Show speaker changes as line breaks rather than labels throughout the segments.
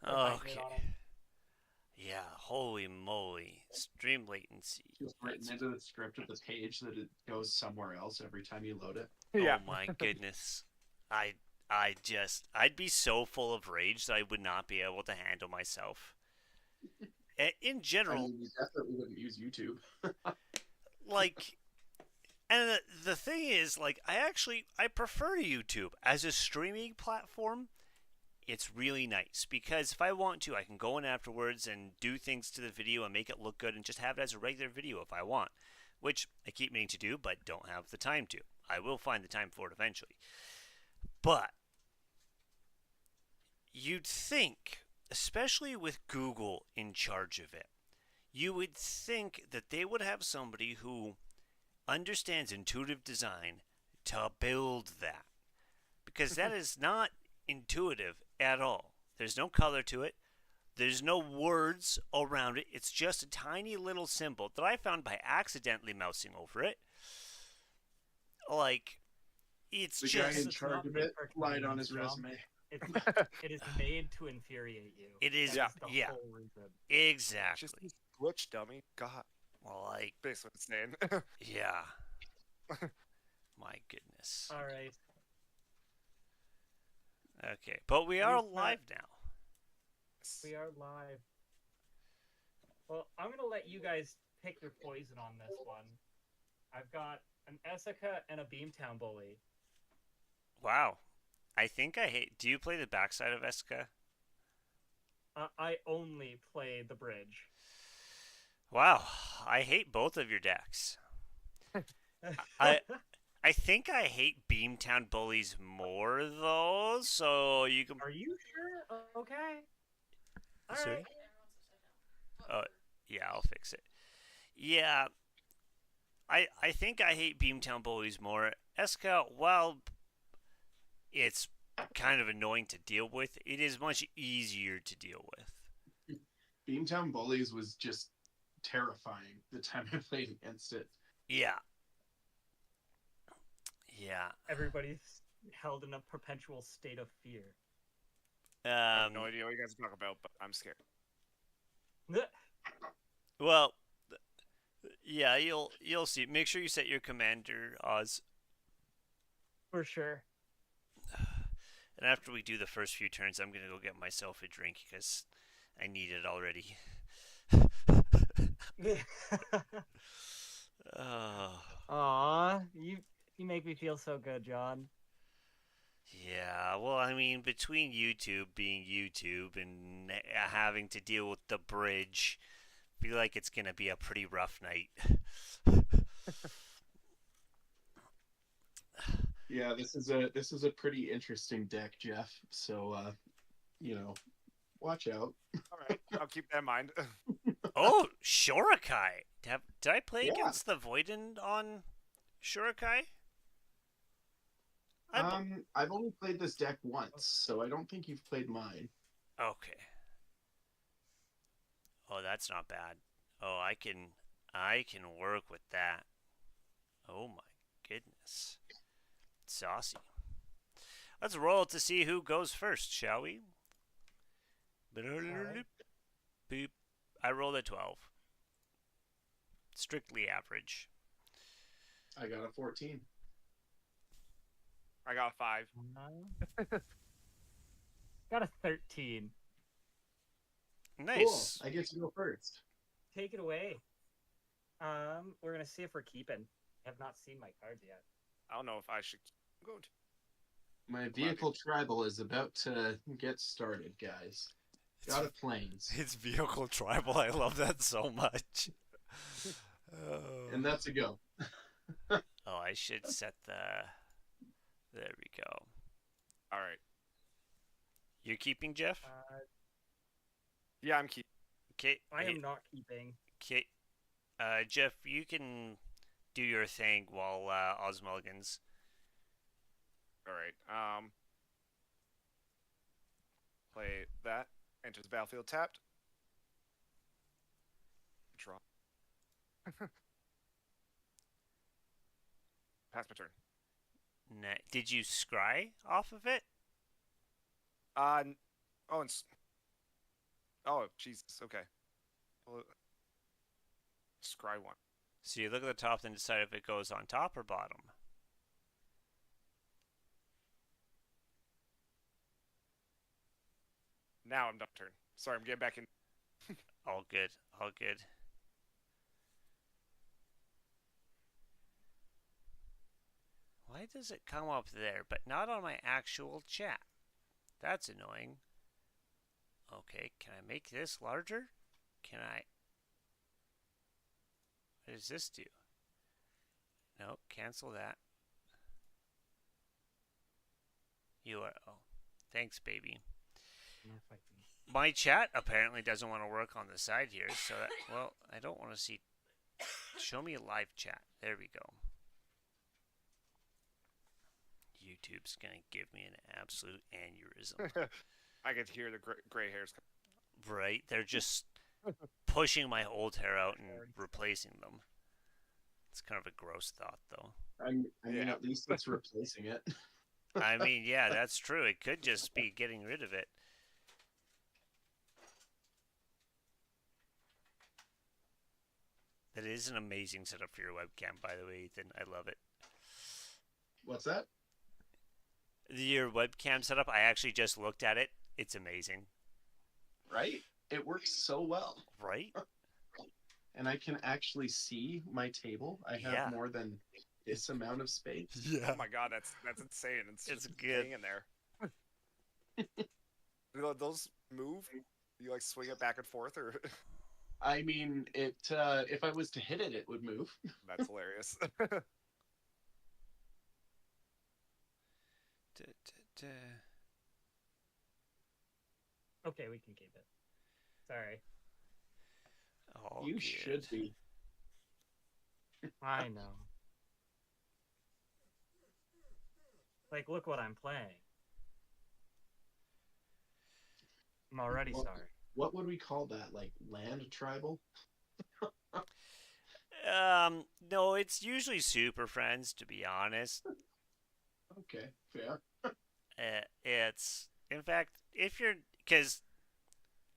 Okay.
on 'em.
Yeah, holy moly. Stream latency.
Just written
That's
into the script of the page that it goes somewhere else every time you load it.
oh
Yeah.
my goodness. I I'd be so full of rage that I would not be able to handle myself. In
I
general,
mean, you definitely wouldn't use YouTube.
like and the thing is like I prefer YouTube as a streaming platform. It's really nice because if I want to, I can go in afterwards and do things to the video and make it look good and just have it as a regular video if I want, which I keep meaning to do but don't have the time to. I will find the time for it eventually. But you'd think, especially with Google in charge of it, you would think that they would have somebody who understands intuitive design to build that. Because that is not intuitive at all. There's no color to it. There's no words around it. It's just a tiny little symbol that I found by accidentally mousing over it. Like, it's
The guy in
just.
It's
charge
not
of
made
it
for
lied on
convenience,
his
John.
resume.
It's it is made to infuriate you.
It is.
That's the
Yeah,
whole reason.
Just
exactly.
this glitch dummy. God,
Like,
basically what it's saying.
yeah. My goodness.
All right.
Okay, but we are
We've got-
live now.
We are live. Well, I'm gonna let you guys pick your poison on this one. I've got an Essica and a Beamtown Bully.
Wow. I think I hate. Do you play the backside of Eska?
I only play the bridge.
Wow. I hate both of your decks. I I think I hate Beamtown Bullies more though, so you can.
Are you sure? Okay. All
Sorry?
right.
Oh, yeah, I'll fix it. Yeah, I think I hate Beamtown Bullies more. Eska, while it's kind of annoying to deal with, it is much easier to deal with.
Beamtown Bullies was just terrifying the time I played against it.
Yeah. Yeah.
Everybody's held in a perpetual state of fear.
I have no idea what you guys are talking about, but I'm scared.
Well, yeah, you'll see. Make sure you set your commander, Oz.
For sure.
And after we do the first few turns, I'm gonna go get myself a drink because I need it already. Oh,
Aw, you make me feel so good, John.
yeah. Well, I mean, between YouTube being YouTube and having to deal with the bridge, I feel like it's gonna be a pretty rough night.
Yeah, this is a pretty interesting deck, Jeff. So watch out.
All right, I'll keep that in mind.
Oh, Shorakai. Did I play
Yeah.
against the Voidin on Shorakai?
I've only played this deck once, so I don't think you've played mine.
Okay. Oh, that's not bad. Oh, I can work with that. Oh my goodness. Saucy. Let's roll to see who goes first, shall we?
Alright.
Boop. I rolled a 12. Strictly average.
I got a 14.
I got a 5.
Got a 13.
Nice.
Cool. I get to go first.
Take it away. We're gonna see if we're keeping. I have not seen my cards yet.
I don't know if I should go to.
My vehicle tribal is about to get started, guys. Got a planes.
It's vehicle tribal. I love that so much. Oh.
And that's a go.
Oh, I should set the. There we go.
All right.
You're keeping Jeff?
Yeah, I'm keeping.
Okay.
I am not keeping.
Okay. Jeff, you can do your thing while Oz mulligans.
All right. Play that. Enters the battlefield tapped. Draw. Pass my turn.
Did you scry off of it?
Oh, oh, Jesus. Okay. Well, scry one.
So you look at the top and decide if it goes on top or bottom.
Now I'm done turn. Sorry, I'm getting back in.
All good. All good. Why does it come up there, but not on my actual chat? That's annoying. Okay, can I make this larger? Can I? What does this do? No, cancel that. URL. Thanks, baby. My chat apparently doesn't want to work on the side here, so that, well, I don't want to see. Show me a live chat. There we go. YouTube's gonna give me an absolute aneurysm.
I could hear the gray hairs.
Right? They're just pushing my old hair out and replacing them. It's kind of a gross thought, though.
I mean, at least it's replacing it.
I mean, yeah, that's true. It could just be getting rid of it. That is an amazing setup for your webcam, by the way, Ethan. I love it.
What's that?
Your webcam setup, I actually just looked at it. It's amazing.
Right? It works so well.
Right?
And I can actually see my table. I have more than this amount of space.
Yeah.
Oh my god, that's insane.
It's good.
In there. Those move? You like swing it back and forth, or?
I mean, it. If I was to hit it, it would move.
That's hilarious.
Okay, we can keep it. Sorry.
Oh,
you should be.
I know. Like, look what I'm playing. I'm already sorry.
What would we call that? Like land tribal?
No, it's usually Super Friends, to be honest.
Okay, fair.
It's, in fact, if you're, because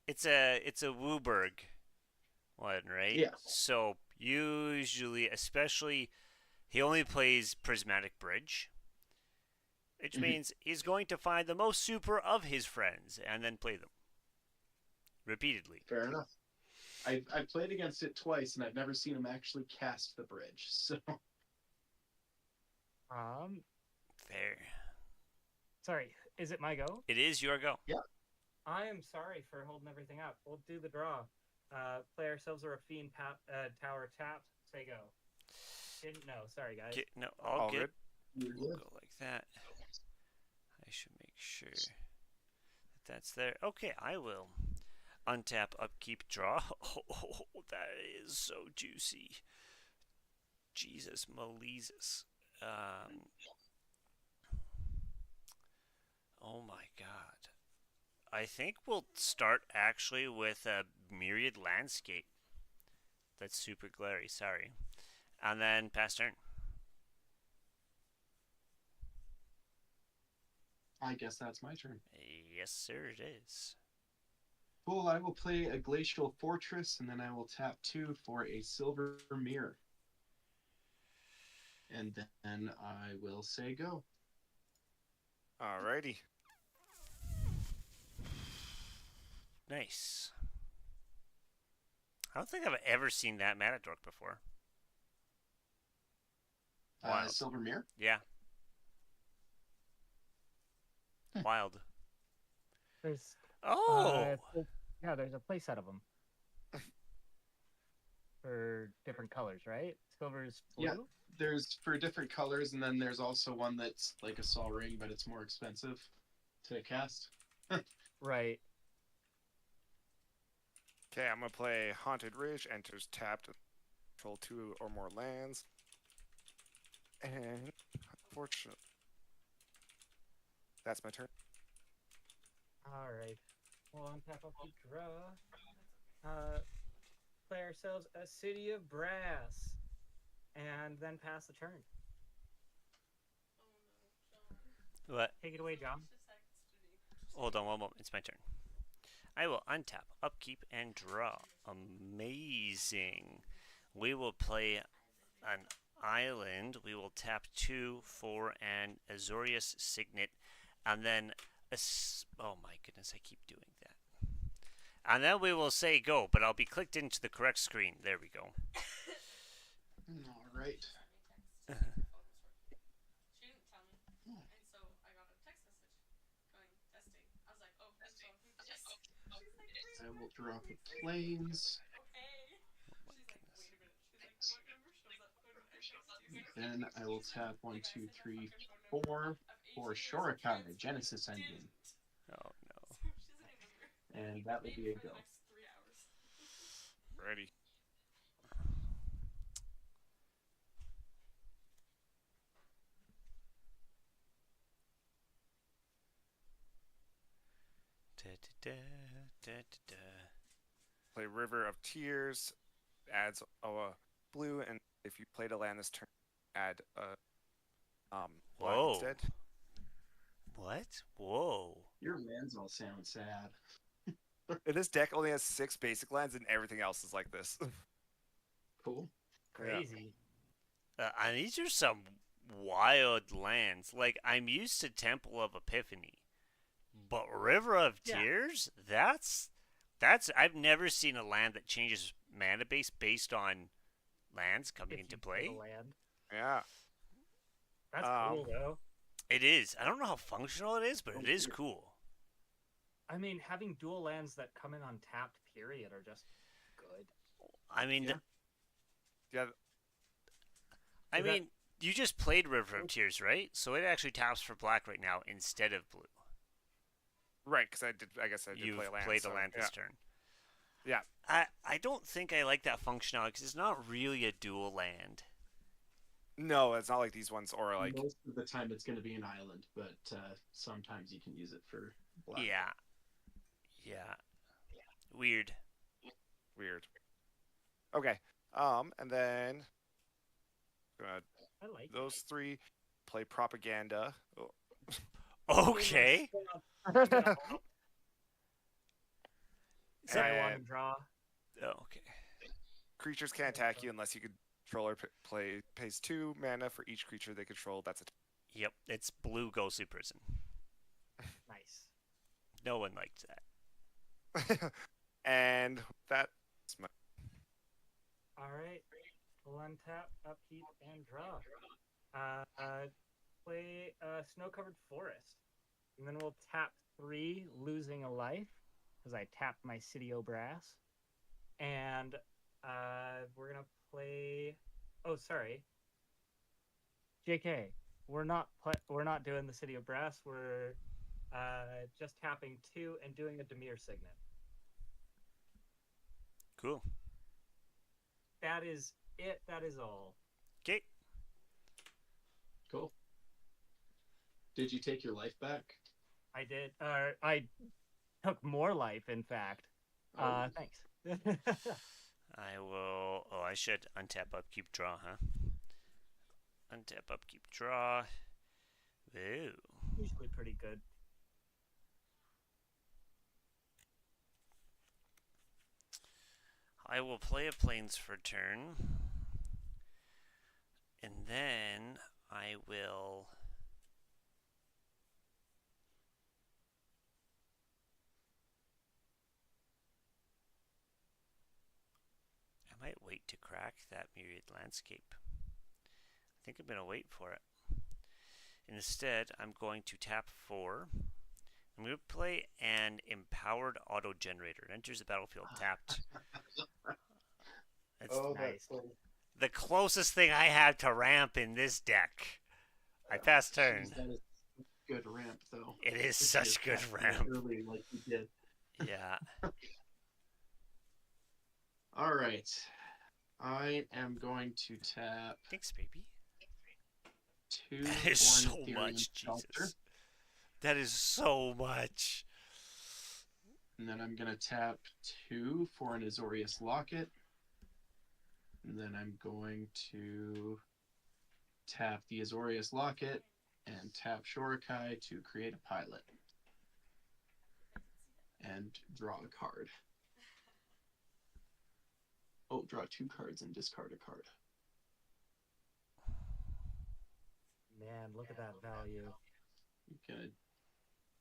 it's a Wooburg one, right?
Yeah.
So usually, especially, he only plays Prismatic Bridge, which means he's going to find the most super of his friends and then play them repeatedly.
Fair enough. I've played against it twice, and I've never seen him actually cast the bridge. So.
Fair.
Sorry, is it my go?
It is your go.
Yeah.
I am sorry for holding everything up. We'll do the draw. Play ourselves a Rafine tower tapped. Say go. Didn't know. Sorry, guys.
No, all good.
You're
We'll
good.
go like that. I should make sure that that's there. Okay, I will. Untap, upkeep, draw. Oh, that is so juicy. Jesus Malesus. Oh my god. I think we'll start actually with a Myriad Landscape. That's super glary, sorry. And then pass turn.
I guess that's my turn.
Yes, sir, it is.
Cool, I will play a Glacial Fortress, and then I will tap 2 for a Silver Mirror. And then I will say go.
Alrighty.
Nice. I don't think I've ever seen that mana dork before. Wild.
Silver Mirror?
Yeah. Wild.
There's
Oh!
yeah, there's a playset of them for different colors, right? Silver's blue.
Yeah. There's for different colors, and then there's also one that's like a Sol Ring, but it's more expensive to cast.
Right.
Okay, I'm gonna play Haunted Ridge. Enters tapped. Control 2 or more lands. And unfortunately, that's my turn.
All right. Well, untap, upkeep, draw. Play ourselves a City of Brass, and then pass the turn.
What?
Take it away, John.
Hold on one moment. It's my turn. I will untap, upkeep, and draw. Amazing. We will play an island. We will tap 2 for an Azorius Signet, and then oh my goodness, I keep doing that. And then we will say go, but I'll be clicked into the correct screen. There we go.
All right. I will drop the planes. Then I will tap 1, 2, 3, 4 for Shorikai Genesis Engine.
Oh no.
And that will be a go.
Ready. Play River of Tears. Adds a blue, and if you played a land this turn, add a black
Whoa.
instead.
What? Whoa.
Your lands all sound sad.
This deck only has 6 basic lands, and everything else is like this.
Cool.
Crazy.
And these are some wild lands. Like, I'm used to Temple of Epiphany, but River of
Yeah.
Tears? That's I've never seen a land that changes mana base based on lands coming
If
into
you play
play.
the land.
Yeah.
That's cool though.
It is. I don't know how functional it is, but it is cool.
I mean, having dual lands that come in untapped, period, are just good.
I mean,
Yeah.
I
Is that-
mean, you just played River of Tears, right? So it actually taps for black right now instead of blue.
Right, because I guess I did
You've
play a land.
played
so,
a land
yeah.
this turn.
Yeah.
I don't think I like that functionality because it's not really a dual land.
No, it's not like these ones, or like
Most of the time it's going to be an island, but sometimes you can use it for black.
Yeah. Yeah. Weird.
weird. Okay. And then
I like
those 3 play propaganda. Oh.
Okay.
Sorry, I
And-
want to draw.
Oh, okay.
Creatures can't attack you unless you controller pays 2 mana for each creature they control. That's a
Yep, it's blue ghostly prison.
Nice.
No one liked that.
and that's my
All right. We'll untap, upkeep, and draw. Play Snow-Covered Forest. And then we'll tap 3, losing a life, because I tapped my City Brass. And we're going to play... Oh, sorry. JK, we're not doing the City of Brass. We're just tapping 2 and doing a Demir Signet.
Cool.
That is it. That is all.
Okay.
Cool. Did you take your life back?
I did. I took more life, in fact.
Oh.
Thanks.
I will. Oh, I should untap, upkeep, draw, huh? Untap, upkeep, draw. Ooh.
Usually pretty good.
I will play a plains for turn. And then I will. I might wait to crack that myriad landscape. I think I'm going to wait for it. Instead, I'm going to tap 4. I'm going to play an empowered auto generator. It enters the battlefield tapped. It's
nice.
the closest thing I have to ramp in this deck. I pass turn.
Jeez, that is good ramp, though.
It is
If
such
you
good
tapped
ramp.
Early, like you did.
Yeah.
All right. I am going to tap
Thanks, baby.
2
That is
for
so
an Ethereum
much,
Shelter,
Jesus. That is so much.
and then I'm going to tap 2 for an Azorius Locket. And then I'm going to tap the Azorius Locket and tap Shorikai to create a pilot. and draw a card. Oh, draw 2 cards and discard a card.
Man, look at that value.
I'm gonna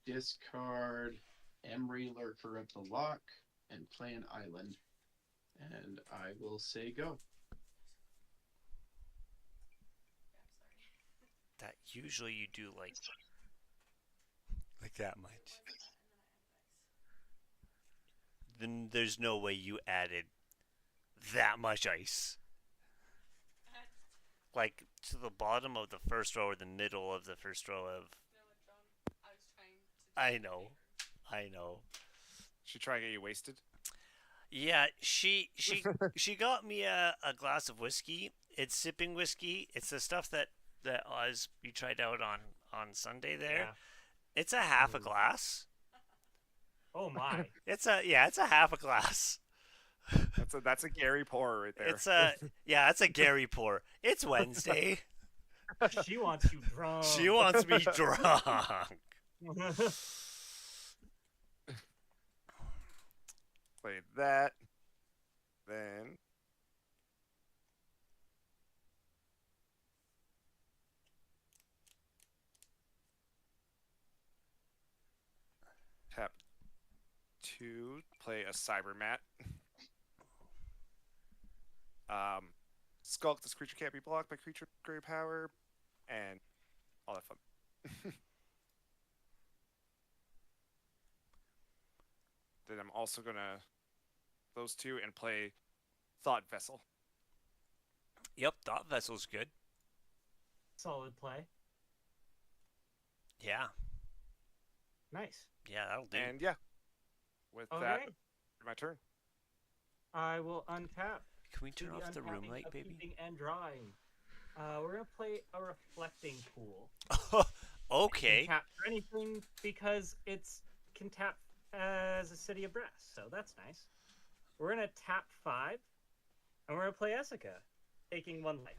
discard Emery, Lurker of the Lock, and play an island. And I will say go.
That usually you do like that much. Then there's no way you added that much ice. Like to the bottom of the first row or the middle of the first row of. I know. I know.
She try to get you wasted.
Yeah, she got me a glass of whiskey. It's sipping whiskey. It's the stuff that Oz you tried out on Sunday there.
Yeah.
It's a half a glass.
Oh my.
It's a half a glass.
That's a Gary pour right there.
It's a Gary pour. It's Wednesday.
She wants you drunk.
She wants me drunk.
Play that. Then tap 2, play a cyber mat. Skulk, this creature can't be blocked by creature with great power, and all that fun. Then I'm also gonna those 2 and play Thought Vessel.
Yep, Thought Vessel's good.
Solid play.
Yeah.
Nice.
Yeah, that'll do.
And yeah, with
Okay.
that, my turn.
I will untap.
Can we
Do
turn
the
off the room
untapping,
light, baby?
upkeeping, and drawing. We're gonna play a reflecting pool.
Okay.
Can tap for anything because it's can tap as a city of brass, so that's nice. We're gonna tap 5, and we're gonna play Essica, taking 1 life.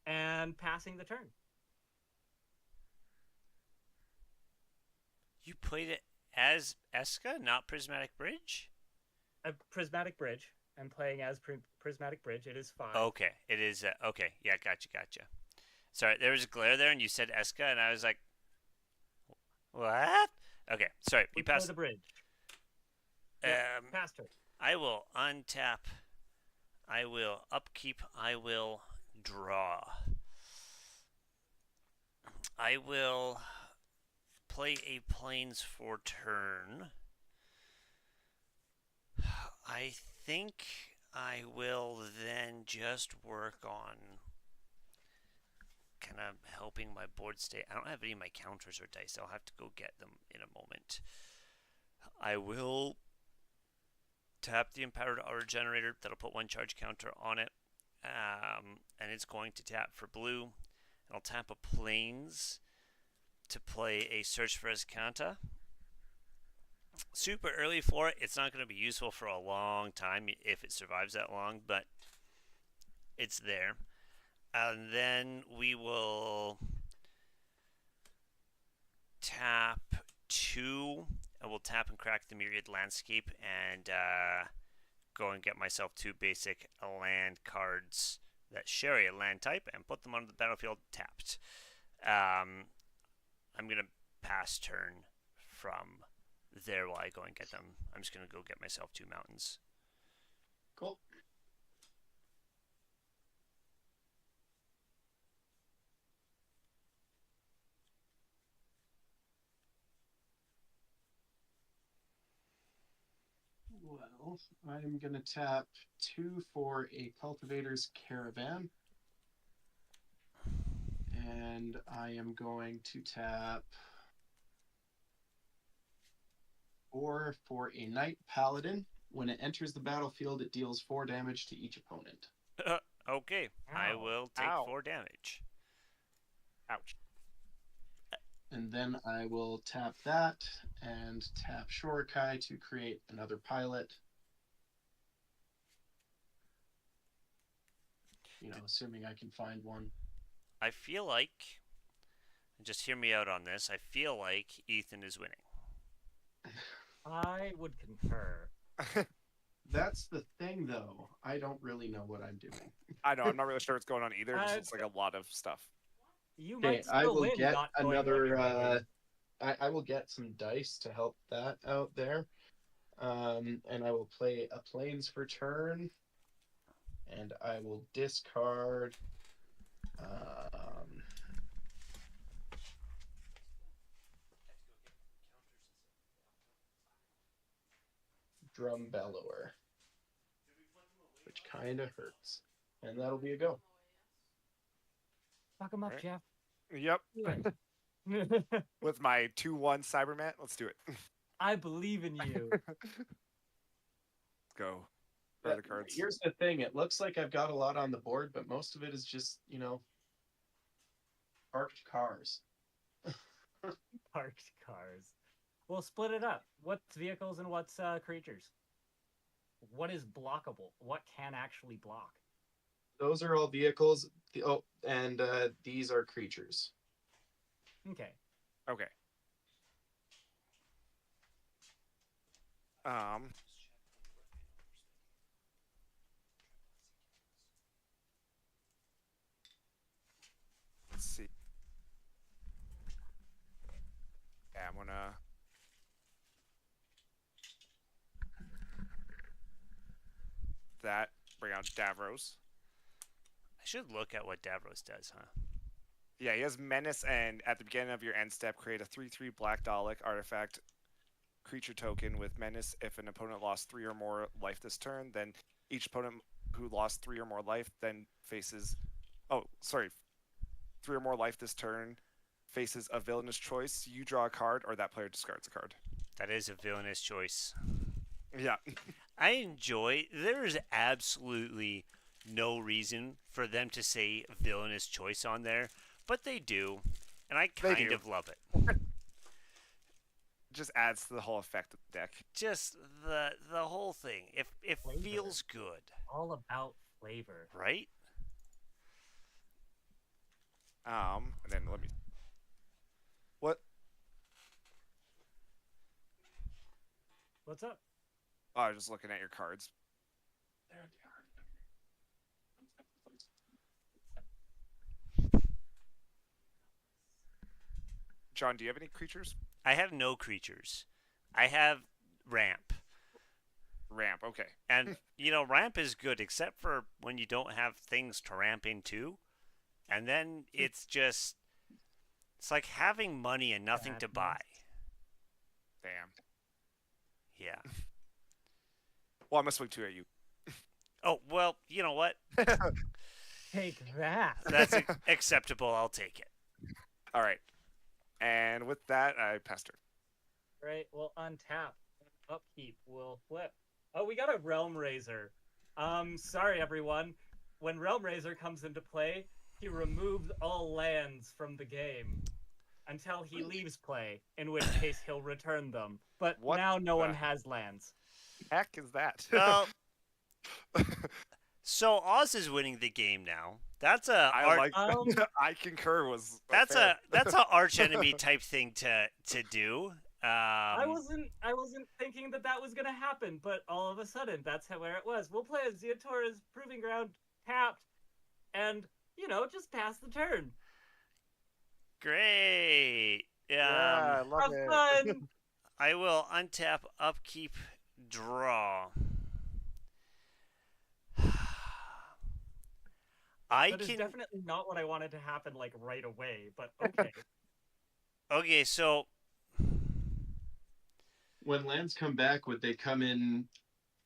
And passing the turn.
You played it as Eska, not Prismatic Bridge?
A prismatic bridge. I'm playing as prismatic bridge. It is 5.
Okay, it is. Okay, yeah, gotcha. Sorry, there was a glare there, and you said Eska, and I was like, what? Okay, sorry.
We
You
play
passed.
the bridge. Yeah, past her.
I will untap. I will upkeep. I will draw. I will play a plains for turn. I think I will then just work on kind of helping my board stay. I don't have any of my counters or dice. I'll have to go get them in a moment. I will tap the Empowered Aura Generator. That'll put 1 charge counter on it. And it's going to tap for blue. And I'll tap a plains to play a Search for Escanta. Super early for it. It's not going to be useful for a long time if it survives that long, but it's there. And then we will tap 2, and we'll tap and crack the Myriad Landscape and go and get myself 2 basic land cards that share a land type and put them onto the battlefield tapped. I'm going to pass turn from there while I go and get them. I'm just going to go get myself 2 mountains.
Cool. Well, I'm going to tap 2 for a Cultivator's Caravan. And I am going to tap 4 for a Knight Paladin. When it enters the battlefield, it deals 4 damage to each opponent.
Okay, I
Ow.
will take
Ow.
4 damage.
Ouch.
And then I will tap that and tap Shorikai to create another pilot. Assuming I can find one.
I feel like Just hear me out on this. I feel like Ethan is winning.
I would concur.
That's the thing, though. I don't really know what I'm doing.
I know. I'm not really sure what's going on either. It just
Uh,
looks like a lot of stuff.
You
Okay,
might
I
still
will
win,
get
not knowing what
another.
you're doing.
I will get some dice to help that out there. And I will play a planes for turn, and I will discard. Drum bellower, which kind of hurts, and that'll be a go.
Fuck him up,
Right.
Jeff.
Yep.
Do it.
With my 2/1 Cyberman, let's do it.
I believe in you.
Let's go. Where are the cards?
Here's the thing: it looks like I've got a lot on the board, but most of it is just parked cars.
Parked cars. We'll split it up. What's vehicles and what's creatures? What is blockable? What can actually block?
Those are all vehicles. And these are creatures.
Okay.
Okay. Let's see. Yeah, I'm gonna. That bring out Davros.
I should look at what Davros does, huh?
Yeah, he has Menace, and at the beginning of your end step, create a 3/3 Black Dalek artifact creature token with Menace. If an opponent lost 3 or more life this turn, then each opponent who lost 3 or more life then faces. Oh, sorry. 3 or more life this turn faces a villainous choice. You draw a card, or that player discards a card.
That is a villainous choice.
Yeah.
I enjoy. There is absolutely no reason for them to say villainous choice on there, but they do, and I
They
kind
do.
of love it.
Just adds to the whole effect of the deck.
Just the whole thing. It
Flavor.
feels good,
All about flavor.
right?
And then let me. What?
What's up?
Oh, I was just looking at your cards.
There they are.
John, do you have any creatures?
I have no creatures. I have ramp.
Ramp, okay.
And, ramp is good, except for when you don't have things to ramp into. And then it's like having money and nothing to buy.
Damn.
Yeah.
Well, I'm gonna swing 2 at you.
Oh, well, you know what?
Take that.
That's acceptable. I'll take it.
All right. And with that, I passed her.
Right. We'll untap. Upkeep. We'll flip. Oh, we got a Realm Razor. Sorry everyone. When Realm Razor comes into play, he removes all lands from the game until he leaves play, in which case he'll return them. But
What
now no one
the-
has lands.
Heck is that?
Well, so Oz is winning the game now. That's a
I concur.
that's a arch enemy type thing to do.
I wasn't thinking that was gonna happen, but all of a sudden that's where it was. We'll play a Zeotora's Proving Ground tapped, and just pass the turn.
Great.
Yeah, I love
Have
it.
fun.
I will untap, upkeep, draw.
That is definitely not what I wanted to happen right away, but okay.
Okay, so
When lands come back, would they come in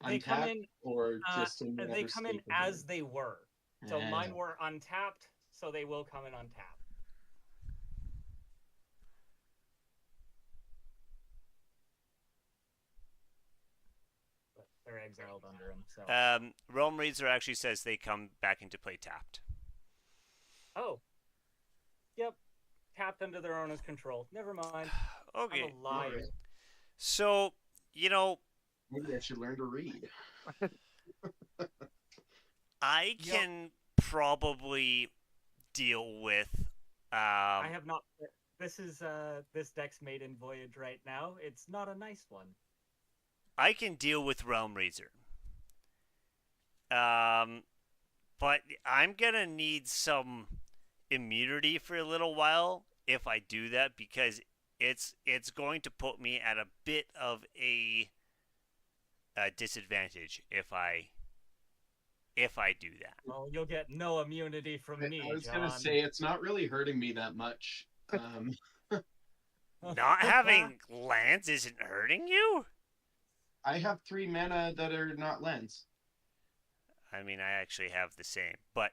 They come
untapped
in.
or just in
They
whatever
come in
state they're
as they were. So
in?
mine were untapped, so they will come in untapped. But they're exiled under him, so.
Realm Razor actually says they come back into play tapped.
Oh. Yep. Tapped under their owner's control. Never mind.
Okay.
I'm a liar.
So,
Maybe I should learn to read.
I can probably deal with
I have not. this deck's maiden voyage right now. It's not a nice one.
I can deal with Realm Razor. Um, but I'm gonna need some immunity for a little while if I do that because it's going to put me at a bit of a disadvantage if I do that.
Well, you'll get no immunity from
I
me,
was gonna
John.
say it's not really hurting me that much.
Not having lands isn't hurting you?
I have 3 mana that are not lands.
I mean, I actually have the same, but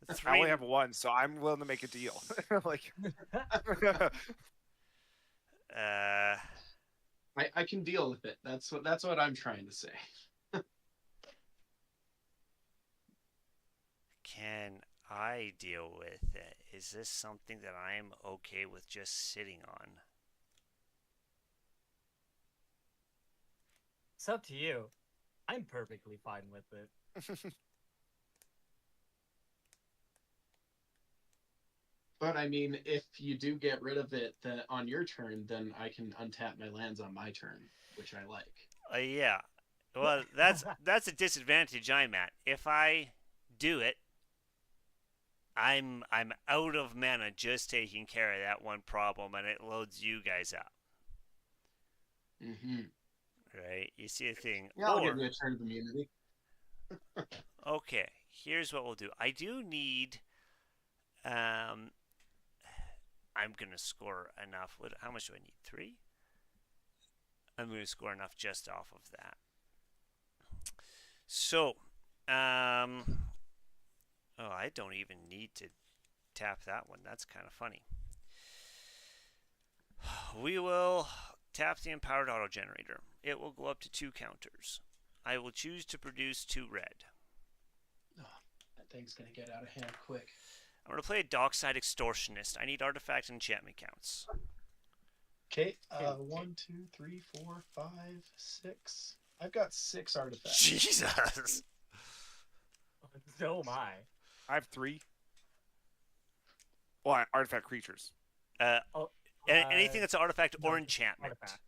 I
three.
only have one, so I'm willing to make a deal. Like,
Uh,
I can deal with it. That's what I'm trying to say.
can I deal with it? Is this something that I'm okay with just sitting on?
It's up to you. I'm perfectly fine with it.
But I mean, if you do get rid of it on your turn, then I can untap my lands on my turn, which I like.
Yeah. Well, that's a disadvantage I'm at. If I do it, I'm out of mana just taking care of that one problem, and it loads you guys up.
Mm-hmm.
Right? You see a thing.
Yeah, I'll give
Or
you a turn of immunity.
okay, here's what we'll do. I do need. Um, I'm gonna score enough. How much do I need? 3. I'm gonna score enough just off of that. So, oh, I don't even need to tap that one. That's kind of funny. We will tap the empowered auto generator. It will go up to 2 counters. I will choose to produce 2 red.
Oh, that thing's gonna get out of hand quick.
I'm going to play a Dockside Extortionist. I need artifact and enchantment counts.
Okay, 1, 2, 3, 4, 5, 6. I've got 6 artifacts.
Jesus!
So am I.
I have 3. Well, artifact creatures.
Anything that's an artifact
no,
or enchantment.
Artifact.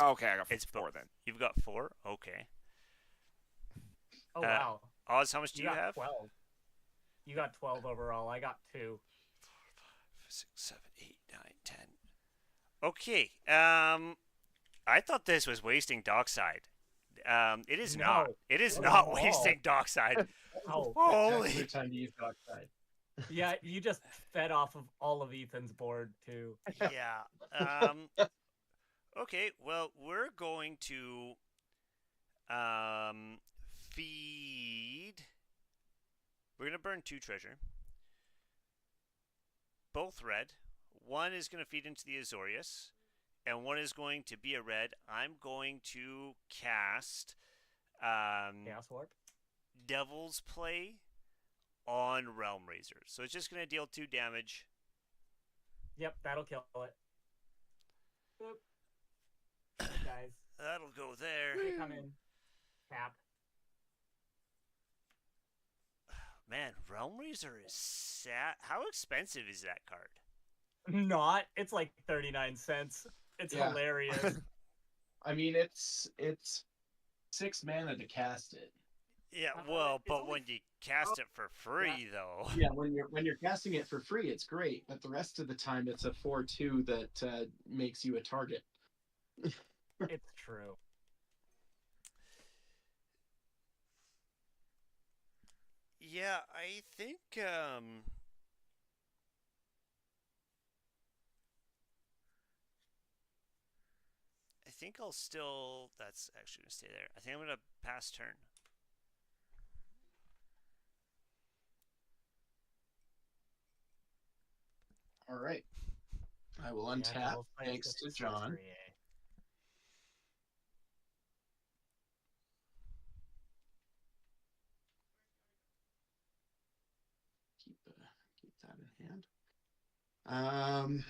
Okay, I got
It's
4
both.
then.
You've got 4? Okay.
Oh, wow.
Oz, how much do you
got
have?
12. You got 12 overall. I got 2.
6, 7, 8, 9, 10. Okay. I thought this was wasting Dockside. It is
No.
not. It is
Not
not
at all.
wasting Dockside.
Oh,
Holy.
Every time you use Dockside.
yeah, you just fed off of all of Ethan's board, too.
Yeah. Okay, well, we're going to feed. We're going to burn 2 treasure. Both red. One is going to feed into the Azorius, and one is going to be a red. I'm going to cast
Chaos Warp.
Devil's Play on Realm Razor. So it's just going to deal 2 damage.
Yep, that'll kill it. Boop. Guys,
That'll go there.
they come in. Cap.
Man, Realm Razor is sad. How expensive is that card?
Not. It's like 39 cents. It's
Yeah.
hilarious.
I mean, it's 6 mana to cast it.
Yeah,
Uh,
well,
it's
but
only-
when you cast it for free, though.
Yeah, when you're casting it for free, it's great. But the rest of the time, it's a 4/2 that makes you a target.
It's true.
Yeah, I think I think I'll still. That's actually gonna stay there. I think I'm gonna pass turn.
All right. I will
Yeah,
untap
Devil's Play is
thanks
just
to
a
John.
sorcery, eh?
Keep that in hand. Um.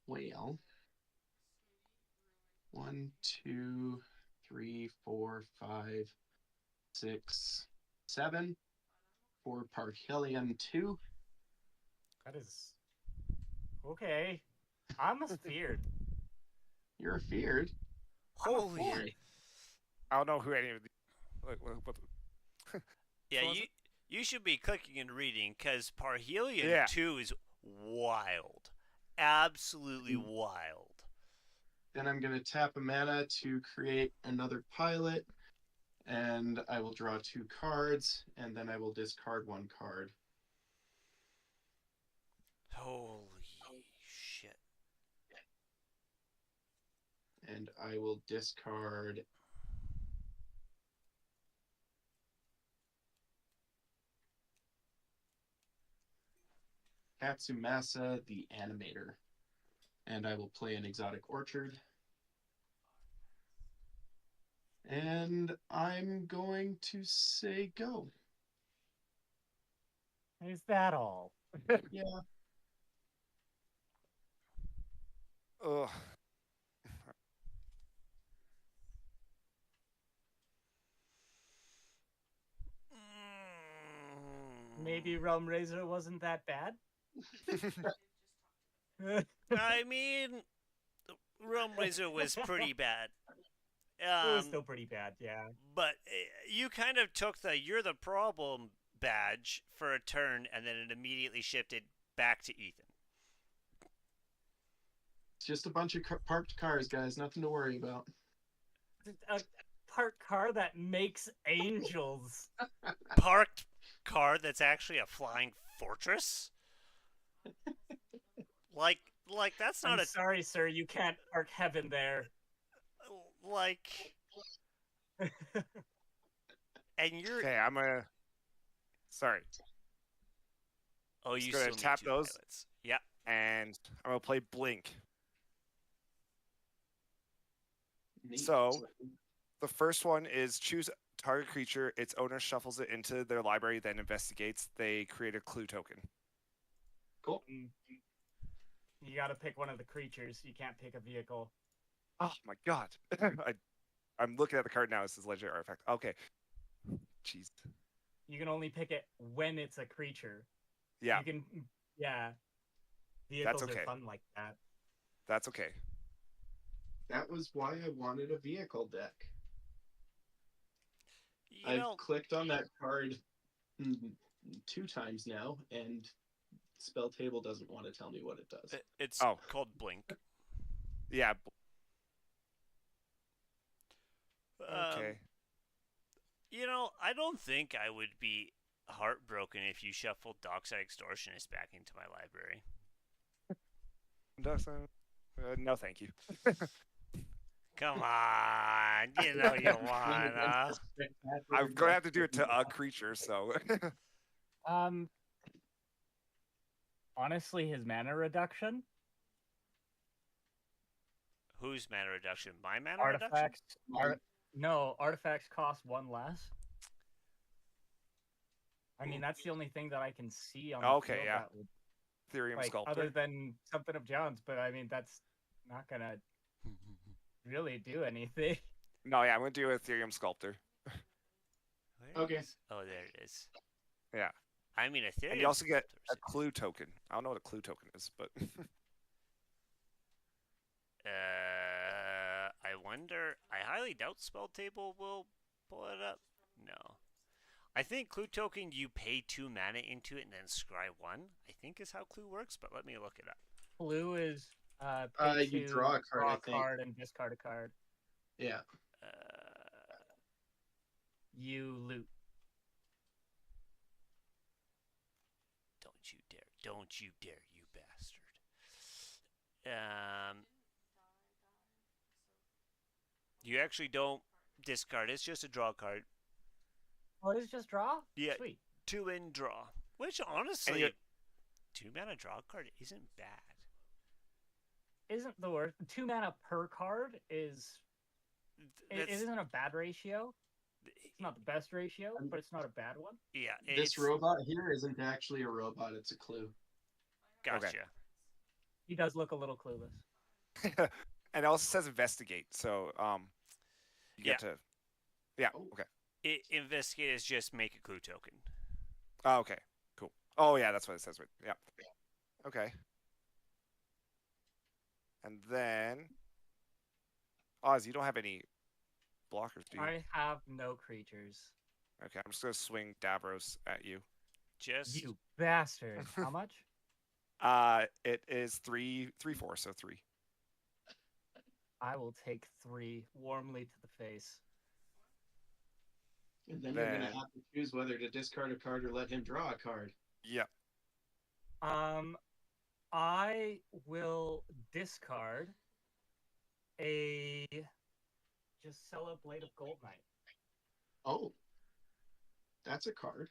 Well. 1, 2, 3, 4, 5, 6, 7. for Parhelion 2.
That is okay. I'm feared.
You're feared.
I'm a
Holy.
feared.
I don't know who any of these. What,
Yeah,
So is
you should be clicking and reading because Parhelion
Yeah.
2 is wild. Absolutely wild.
Then I'm going to tap a mana to create another pilot, and I will draw 2 cards, and then I will discard 1 card.
Holy shit.
And I will discard Katsumasa the Animator. And I will play an Exotic Orchard. And I'm going to say go.
Is that all?
Yeah.
Ugh.
Maybe Realm Razor wasn't that bad.
I mean, Realm Razor was pretty bad.
It was still pretty bad, yeah.
But you kind of took the "you're the problem" badge for a turn, and then it immediately shifted back to Ethan.
It's just a bunch of parked cars, guys. Nothing to worry about.
A parked car that makes angels.
Parked car that's actually a flying fortress. Like that's not
I'm sorry, sir. You can't park heaven there.
like. And you're.
Okay, I'm gonna. Sorry.
Oh, you
Just gonna
still need
tap
2
those.
pilots. Yep.
And I'm gonna play Blink.
Neat.
So, the first one is choose target creature. Its owner shuffles it into their library, then investigates. They create a clue token.
Cool.
You gotta pick one of the creatures. You can't pick a vehicle.
Oh my god! I'm looking at the card now. It says legendary artifact. Okay. Jeez.
You can only pick it when it's a creature.
Yeah,
You can, yeah. Vehicles
okay.
are fun like that.
that's okay.
That was why I wanted a vehicle deck.
You
I've
know,
clicked on that card 2 times now, and spelltable doesn't want to tell me what it does.
it's
Oh.
called Blink.
Yeah.
Um,
Okay.
You know, I don't think I would be heartbroken if you shuffled Dockside Extortionist back into my library.
No, thank you.
Come on, you know you wanna.
I'm gonna have to do it to a creature, so.
Honestly, his mana reduction,
Whose mana reduction? My mana reduction?
artifacts. No, artifacts cost 1 less. I mean, that's the only thing that I can see on the
Okay,
field
yeah.
that would,
Therium
like,
Sculptor.
other than something of John's, but I mean, that's not gonna really do anything.
No, yeah, I'm gonna do a Therium Sculptor.
Where
Okay.
is- Oh, there it is.
Yeah.
I mean, Ethereum.
And you also get a
Sculptors.
clue token. I don't know what a clue token is, but
I wonder. I highly doubt Spelltable will pull it up. No. I think Clue Token, you pay 2 mana into it and then scry 1, I think is how Clue works, but let me look it up.
Blue is pay
You
2,
draw a card, I think.
card, and discard a card.
Yeah.
You loot.
Don't you dare. Don't you dare, you bastard. You actually don't discard. It's just a draw card.
Oh, it is just draw?
Yeah.
Sweet.
2 in draw. Which, honestly, 2 mana draw card isn't bad.
Isn't the worst. 2 mana per card is... It isn't a bad ratio. It's not the best ratio, but it's not a bad one.
Yeah.
This robot here isn't actually a robot, it's a clue.
Gotcha.
Okay.
He does look a little clueless.
and it also says investigate, so you get to. Yeah.
Oh.
Okay.
Investigate is just make a clue token.
Oh, okay. Cool. Oh yeah, that's what it says. Right. Yeah. Okay. And then, Oz, you don't have any blockers, do you?
I have no creatures.
Okay, I'm just gonna swing Davros at you.
Just
You bastard. How much?
It is 3/4, so 3.
I will take 3 warmly to the face.
And then you're gonna
Then,
have to choose whether to discard a card or let him draw a card.
yeah.
I will discard a just sell a Blade of Gold Knight.
Oh, that's a card.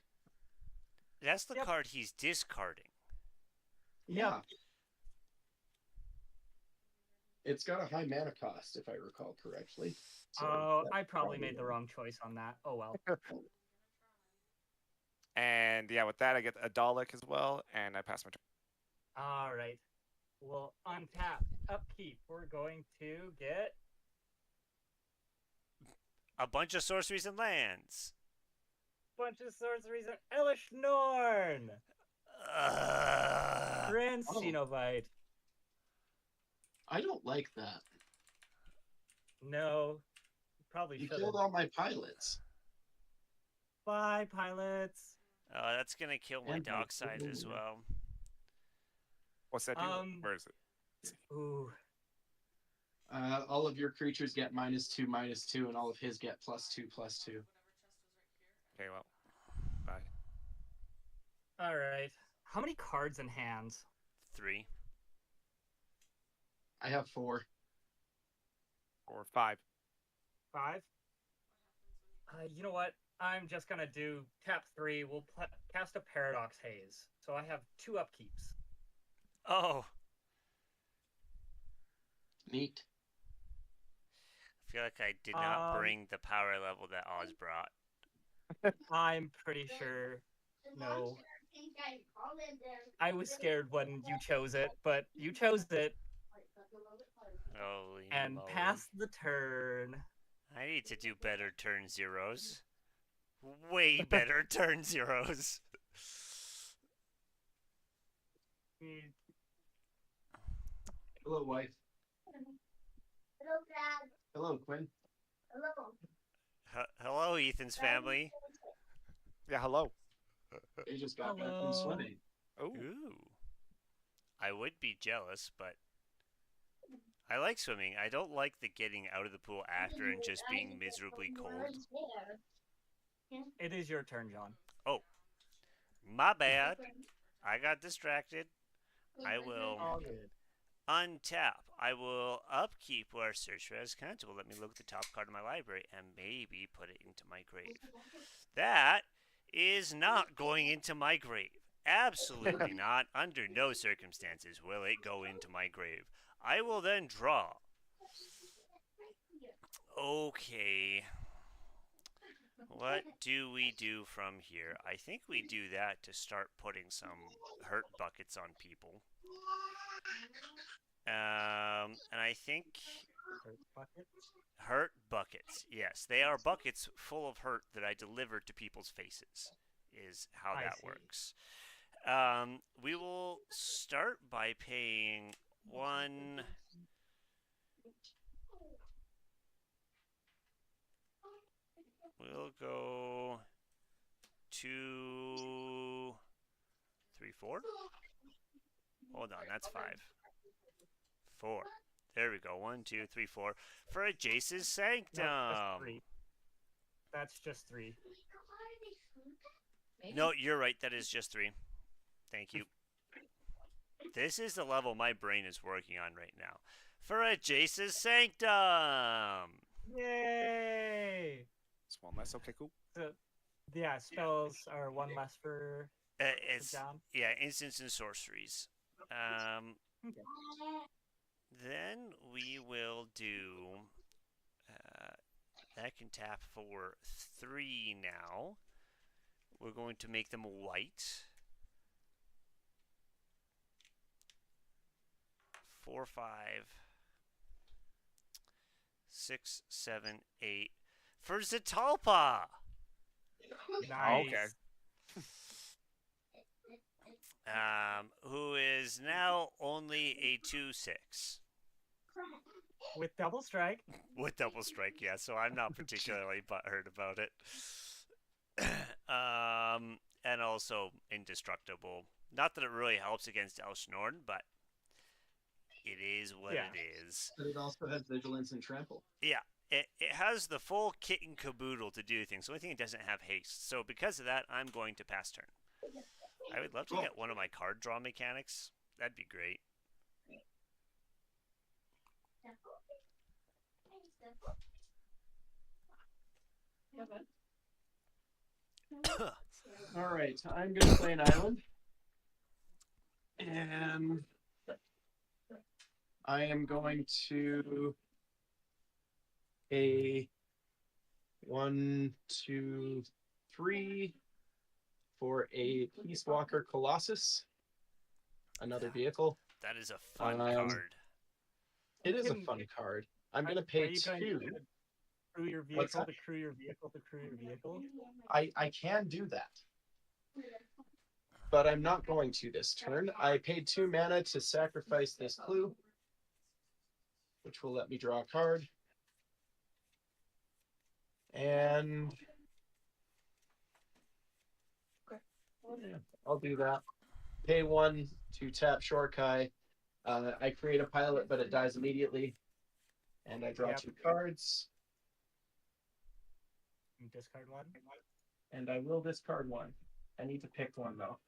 that's the
Yep.
card he's discarding.
Yeah. It's got a high mana cost, if I recall correctly. So
Oh,
that's
I probably made the wrong choice on that. Oh well.
And yeah, with that, I get a Dalek as well, and I pass my turn.
All right. Well, untap, upkeep. We're going to get
A bunch of sorceries and lands.
bunch of sorceries and Elish Norn. Grand
Oh.
Cenobite.
I don't like that.
No, probably
You
should
killed
have.
all my pilots.
Bye, pilots.
That's gonna kill my
And my
dock side as
Lord.
well.
What's that do? Where is it?
Ooh.
All of your creatures get -2/-2, and all of his get +2/+2.
Okay, well, bye.
All right. How many cards in hand?
3.
I have 4.
Or 5.
5? You know what? I'm just gonna do tap 3. We'll cast a Paradox Haze. So I have 2 upkeeps.
Oh,
Neat.
I feel like I did not
Um,
bring the power level that Oz brought.
I'm pretty sure. No. I was scared when you chose it, but you chose it
Holy
and
moly.
passed the turn.
I need to do better turn zeros. Way better turn zeros.
Hello, wife. Hello, Quinn.
Hello, Ethan's family.
Yeah, hello.
They just got back
Hello.
from swimming.
Oh,
Ooh. I would be jealous, but I like swimming. I don't like the getting out of the pool after and just being miserably cold.
It is your turn, John.
My bad. I got distracted. I will
All good.
untap. I will upkeep where search for Escant will let me look at the top card of my library and maybe put it into my grave. That is not going into my grave. Absolutely not. Under no circumstances will it go into my grave. I will then draw. Okay. What do we do from here? I think we do that to start putting some hurt buckets on people. And I think
Hurt bucket.
hurt buckets. Yes, they are buckets full of hurt that I deliver to people's faces. Is how
I
that
see.
works. We will start by paying 1. We'll go 2, 3, 4. Hold on, that's 5. 4. There we go. 1, 2, 3, 4. For a Jace's Sanctum.
No, just 3. That's just 3.
No, you're right. That is just 3. Thank you. This is the level my brain is working on right now. For a Jace's Sanctum.
Yay!
it's one less. Okay, cool.
So, yeah, spells are 1 less for
It's
John.
yeah, instants and sorceries.
Okay.
Then we will do. That can tap for 3 now. We're going to make them white. 4, 5, 6, 7, 8. For Zatalpa!
Nice.
okay.
only a 2/6
with double strike.
with double strike. Yeah, so I'm not particularly butthurt about it. And also indestructible. Not that it really helps against El Snorn, but it is what
Yeah.
it is.
But it also has vigilance and trample.
Yeah, it has the full kit and caboodle to do things. The only thing it doesn't have haste. So because of that, I'm going to pass turn. I would love to get one of my card draw mechanics. That'd be great.
All right, I'm going to play an island. And I am going to a 1, 2, 3 for a Peace Walker Colossus. Another vehicle.
That is a fun
Um,
card.
It is a
Can-
fun card. I'm going to
Are
pay
you going
2.
to crew your
What's
vehicle
that?
to crew your vehicle to crew your vehicle?
I can do that. But I'm not going to this turn. I paid 2 mana to sacrifice this clue, which will let me draw a card. And yeah, I'll do that. Pay 1 to tap Shorkai. I create a pilot, but it dies immediately. And I draw
Yep.
2 cards.
And discard one.
And I will discard 1. I need to pick one though.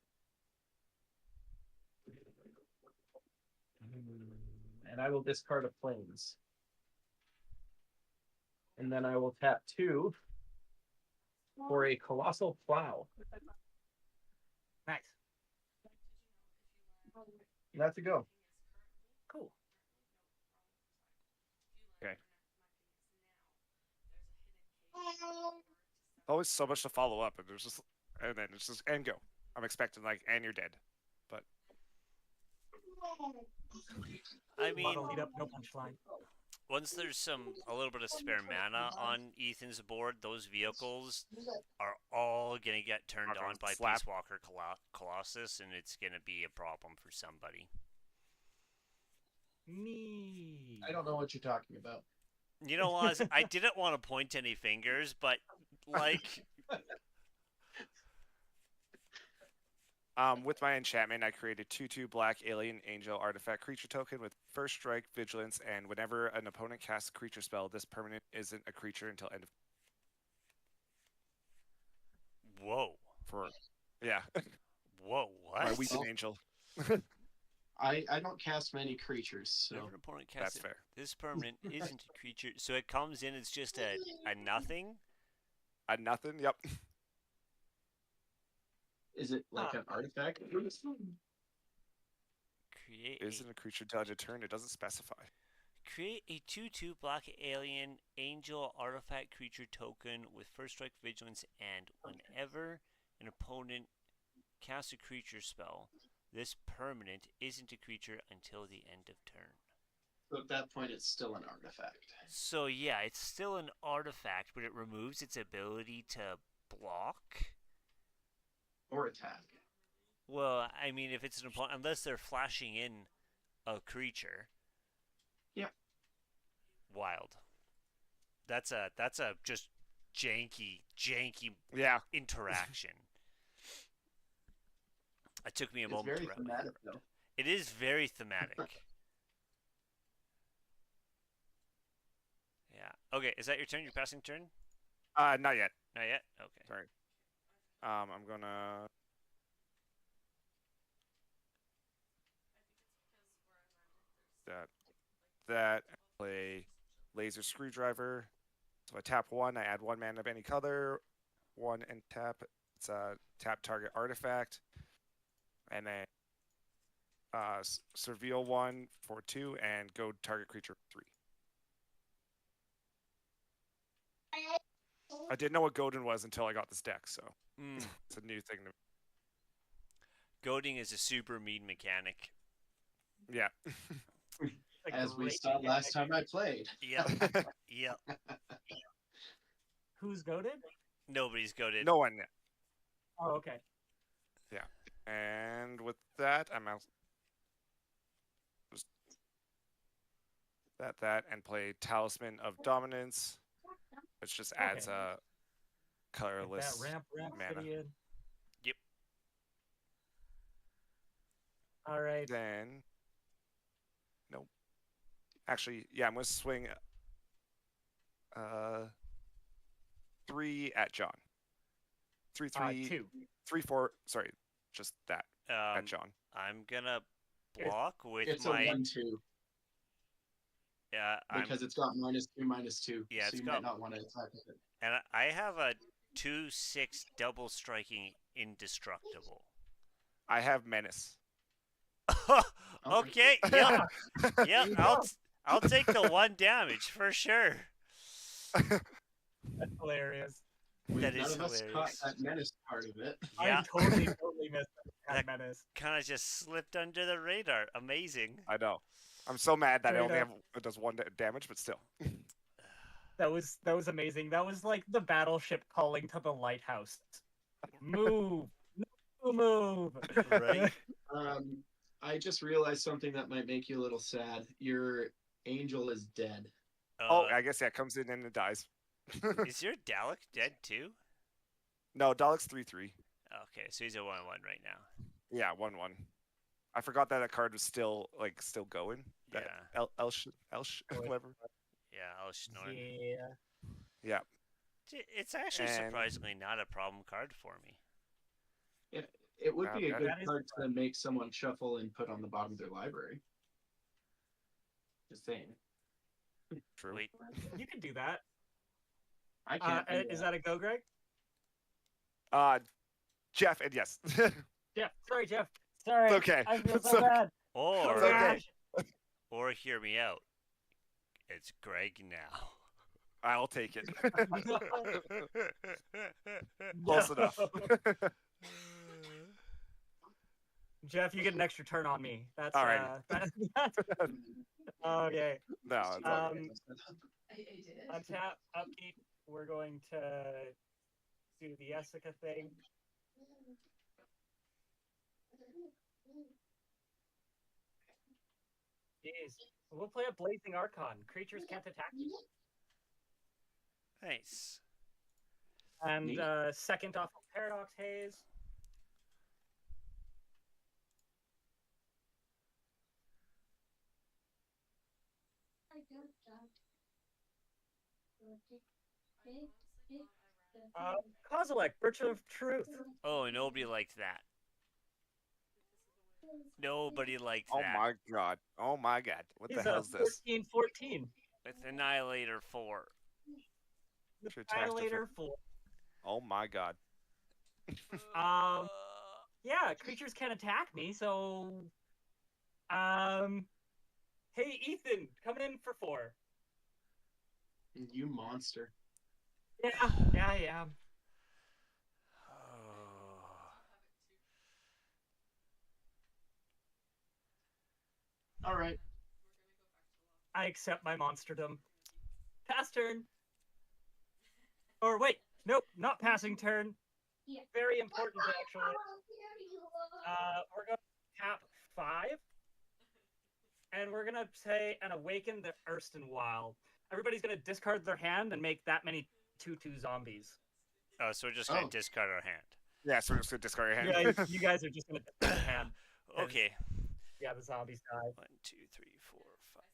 And I will discard a plains. And then I will tap 2 for a colossal plow.
Nice.
That's a go.
Cool.
Always so much to follow up, and there's just, and then it's just and go. I'm expecting like, and you're dead. But
I mean,
Bottle lead up, no punchline.
once there's a little bit of spare mana on Ethan's board, those vehicles are all gonna get turned
Are gonna
on by
slap.
Peace Walker Colossus, and it's gonna be a problem for somebody.
Me.
I don't know what you're talking about.
You know, Oz, I didn't want to point any fingers, but like,
with my enchantment, I created 2/2 black alien angel artifact creature token with first strike, vigilance, and whenever an opponent casts a creature spell, this permanent isn't a creature until end of
whoa,
for. Yeah,
whoa,
my
what?
weeping angel.
I don't cast many creatures,
Whenever
so
an opponent
That's
casts it,
fair.
this permanent isn't a creature, so it comes in as just a nothing.
Nothing. Yep.
is it like an artifact?
Create
Isn't a creature until end of turn. It doesn't specify.
Create a 2/2 black alien angel artifact creature token with first strike, vigilance, and whenever an opponent casts a creature spell, this permanent isn't a creature until the end of turn.
So at that point, it's still an artifact.
So yeah, it's still an artifact, but it removes its ability to block.
Or attack.
Well, I mean, if it's an opponent, unless they're flashing in a creature.
Yeah.
Wild. That's a just janky
Yeah.
interaction. It took me a
It's
moment
very
to wrap
thematic, though.
It is very thematic. Yeah. Okay, is that your turn? Your passing turn?
Not yet.
Not yet? Okay.
Sorry. I'm gonna. That play laser screwdriver. So I tap 1, I add 1 mana of any color, 1 and tap. It's a tap target artifact, and then surveil 1 for 2 and go target creature 3. I didn't know what Godin was until I got this deck, so it's a new thing.
Goading is a super mean mechanic.
Yeah.
A
As we
great
saw last
mechanic.
time I played.
Yep. Yep.
Who's goaded?
Nobody's goaded.
No one.
Oh, okay.
And with that, I'm out. that, and play Talisman of Dominance, which just adds
Okay.
a
Get that
colorless
ramp
mana.
city in.
Yep.
All right.
Then, nope. Actually, yeah, I'm gonna swing 3 at John. 3,
2.
3, 4. Sorry, just that at
Um,
John.
I'm gonna block with
It's
my
a 1/2
yeah.
because it's got -2/-2,
Yeah,
so
it's
you
got
might not want to attack with it.
and I have a 2/6 double striking indestructible.
I have Menace.
Okay. Yep.
There
Yep.
you go.
I'll take the 1 damage for sure.
That's hilarious.
That
None
is
of us caught
hilarious.
that menace part of it.
Yeah.
I totally missed that
That-
menace.
Kind of just slipped under the radar. Amazing.
I know. I'm so mad that
Straight up.
it does 1 damage, but still.
That was amazing. That was like the battleship calling to the lighthouse. Move. No move.
Right.
I just realized something that might make you a little sad. Your angel is dead.
Oh, I guess yeah, comes in and it dies.
Is your Dalek dead too?
No, Dalek's 3/3.
Okay, so he's a 1/1 right now.
Yeah, 1/1. I forgot that card was still going. That
Yeah.
Elsh, whatever.
Yeah, I'll snort.
Yeah.
Yeah.
It's actually
And-
surprisingly not a problem card for me.
It would be a
Okay.
good
That is
card to make someone shuffle and put on the bottom of their library. Just saying.
True.
Wait,
You can do that.
I can't. do
Is that a go, Greg?
Jeff, and yes.
Jeff. Sorry, Jeff. Sorry.
It's okay.
I feel
It's
so
okay.
bad.
or
It's okay.
or hear me out. It's Greg now.
I'll take it.
No.
Close enough.
Jeff, you get an extra turn on me. That's
All right.
Okay.
No, it's all good.
Untap, upkeep. We're going to do the Jessica thing. Jeez. We'll play a Blazing Archon. Creatures can't attack you.
Nice.
And
Neat.
second off of Paradox Haze. Kozilek, Birch of Truth.
Oh, nobody liked that. Nobody liked
Oh
that.
my god. Oh my god. What
He's
the
a
hell's this?
14/14.
With Annihilator 4.
The
True tax
Annihilator 4.
Oh my god.
Yeah, creatures can attack me, so hey Ethan, coming in for 4.
You monster.
Yeah, I am.
All right.
I accept my monsterdom. Pass turn. Or wait, nope, not passing turn. Very important actually. We're gonna tap 5. And we're gonna say and awaken the Ersten Wild. Everybody's gonna discard their hand and make that many 2/2 zombies.
Oh, so we're just gonna
Oh.
discard our hand.
Yeah, so we're just gonna discard your
You
hand.
guys, you guys are just gonna discard your hand.
Okay.
Yeah, the zombies die.
1, 2, 3, 4, 5.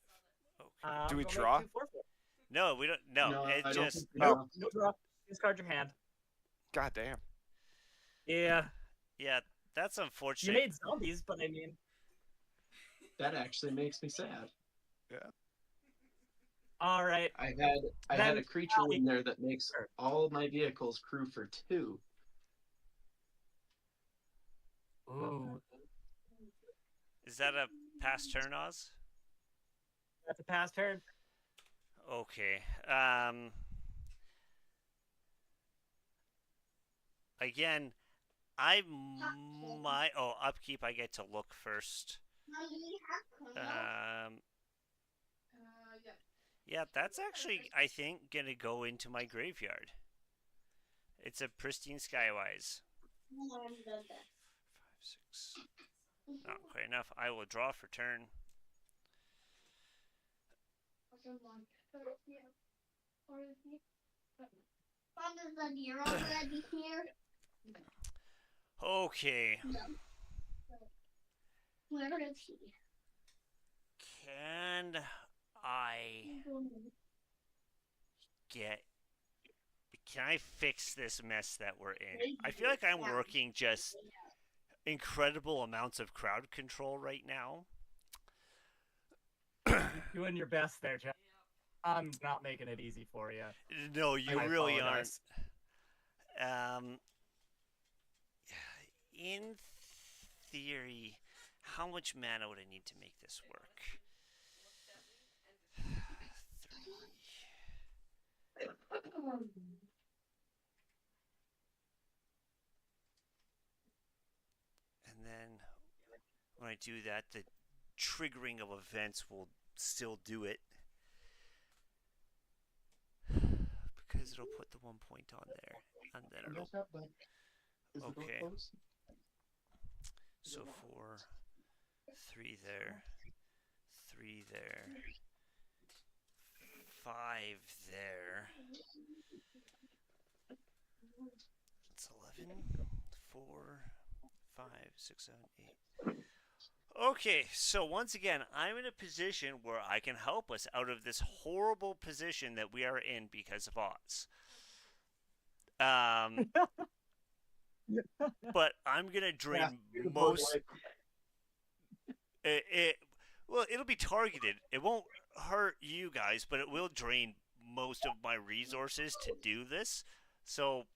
Okay.
Do
I'm
we
gonna make
draw?
2, 4, 4.
No, we don't. No,
No,
it
I don't
just.
think we
Nope,
do.
no draw. Discard your hand.
God damn.
Yeah,
Yeah, that's
you
unfortunate.
made zombies, but I mean,
That actually makes me sad.
all right.
I had a
Then-
creature in there that makes all my vehicles crew for 2.
Ooh,
Is that a pass turn, Oz?
that's a pass turn.
Okay. Again, I might. Oh, upkeep. I get to look first. Yeah, that's actually, I think, gonna go into my graveyard. It's a pristine Skywise. 5, 6. Not quite enough. I will draw for turn.
You're already here.
Okay.
Where is he?
Can I get. Can I fix this mess that we're in? I feel like I'm working just incredible amounts of crowd control right now.
You're doing your best there, Jeff. I'm not making it easy for you.
No, you
I
really
apologize.
aren't. In theory, how much mana would I need to make this work? 3. And then when I do that, the triggering of events will still do it. Because it'll put the 1 point on there. And then it'll. Okay. So 4, 3 there, 3 there, 5 there. It's 11, 4, 5, 6, 7, 8. Okay, so once again, I'm in a position where I can help us out of this horrible position that we are in because of Oz. But I'm gonna drain most. Well, it'll be targeted. It won't hurt you guys, but it will drain most of my resources to do this. So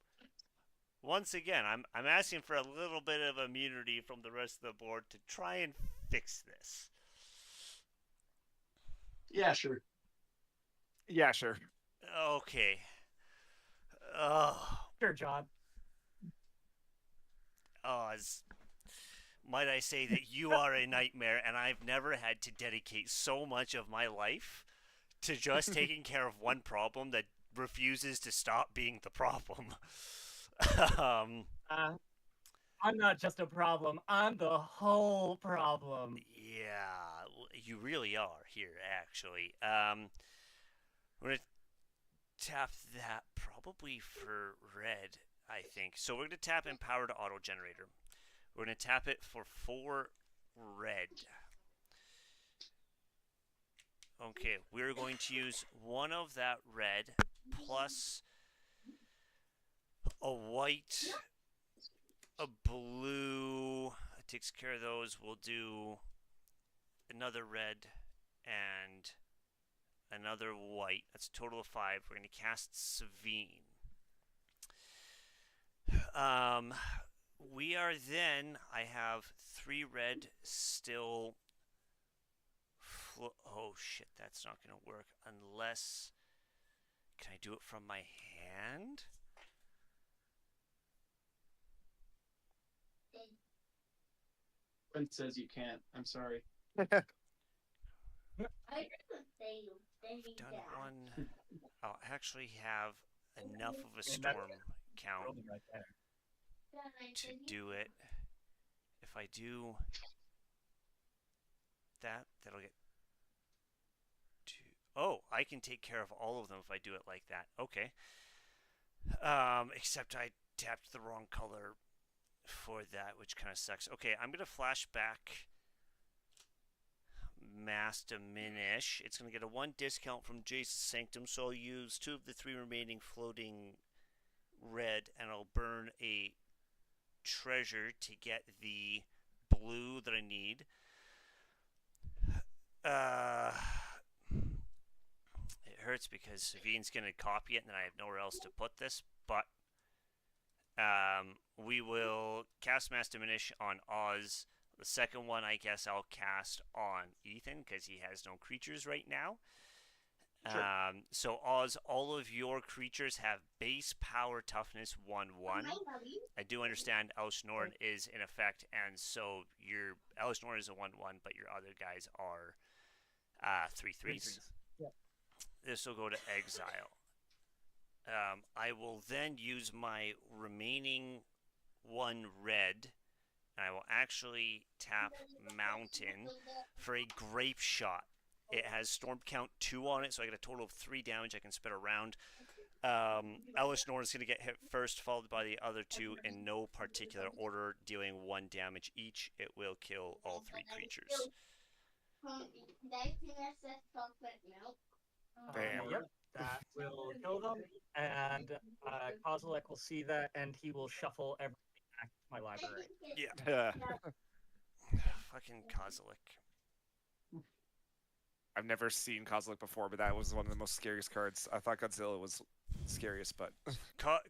once again, I'm asking for a little bit of immunity from the rest of the board to try and fix this.
Yeah, sure.
Yeah, sure.
Okay. Oh,
Sure, John.
Oz. Might I say that you are a nightmare, and I've never had to dedicate so much of my life to just taking care of one problem that refuses to stop being the problem.
I'm not just a problem. I'm the whole problem.
Yeah, you really are here, actually. We're going to tap that probably for red, I think. So we're going to tap Empowered Auto Generator. We're going to tap it for 4 red. Okay, we're going to use 1 of that red plus a white, a blue. It takes care of those. We'll do another red and another white. That's a total of 5. We're going to cast Savine. We are then. I have 3 red still. Oh shit, that's not going to work unless. Can I do it from my hand?
Quinn says you can't. I'm sorry.
I didn't say you.
I've done 1. I'll actually have enough of a storm count
Right there.
to do it. If I do that, that'll get 2. Oh, I can take care of all of them if I do it like that. Okay. Except I tapped the wrong color for that, which kind of sucks. Okay, I'm going to flash back Mass Diminish. It's going to get a 1 discount from Jace's Sanctum, so I'll use 2 of the 3 remaining floating red, and I'll burn a treasure to get the blue that I need. It hurts because Savine's going to copy it, and then I have nowhere else to put this, but we will cast Mass Diminish on Oz. The second one, I guess I'll cast on Ethan because he has no creatures right now.
Sure.
So Oz, all of your creatures have base power toughness 1/1. I do understand Elish Norn is in effect, and so your Elish Norn is a 1/1, but your other guys are 3/3s.
Yep.
This will go to exile. I will then use my remaining 1 red, and I will actually tap Mountain for a Grape Shot. It has Storm Count 2 on it, so I get a total of 3 damage I can spread around. Elish Norn is going to get hit first, followed by the other two in no particular order, dealing 1 damage each. It will kill all 3 creatures.
Bam.
Yep, that will kill them, and Kozilek will see that, and he will shuffle everything back to my library.
Yeah. Fucking Kozilek.
I've never seen Kozilek before, but that was one of the most scariest cards. I thought Godzilla was scariest, but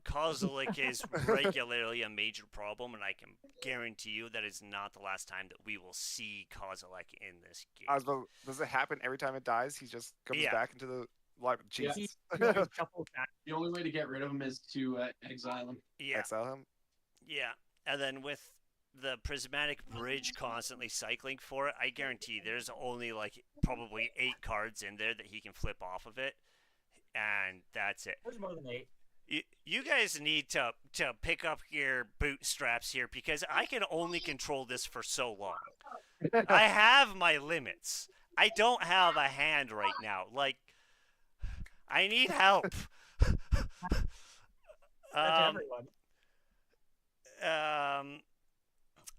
Kozilek is regularly a major problem, and I can guarantee you that is not the last time that we will see Kozilek in this game.
does it happen every time it dies? He just comes
Yeah.
back into the library.
Yeah.
Jesus.
He always shuffles back.
The only way to get rid of him is to exile him.
Yeah,
Exile him.
yeah. And then with the prismatic bridge constantly cycling for it, I guarantee there's only like probably 8 cards in there that he can flip off of it, and that's it.
There's more than 8.
You guys need to pick up your bootstraps here, because I can only control this for so long. I have my limits. I don't have a hand right now. Like, I need help.
That's everyone.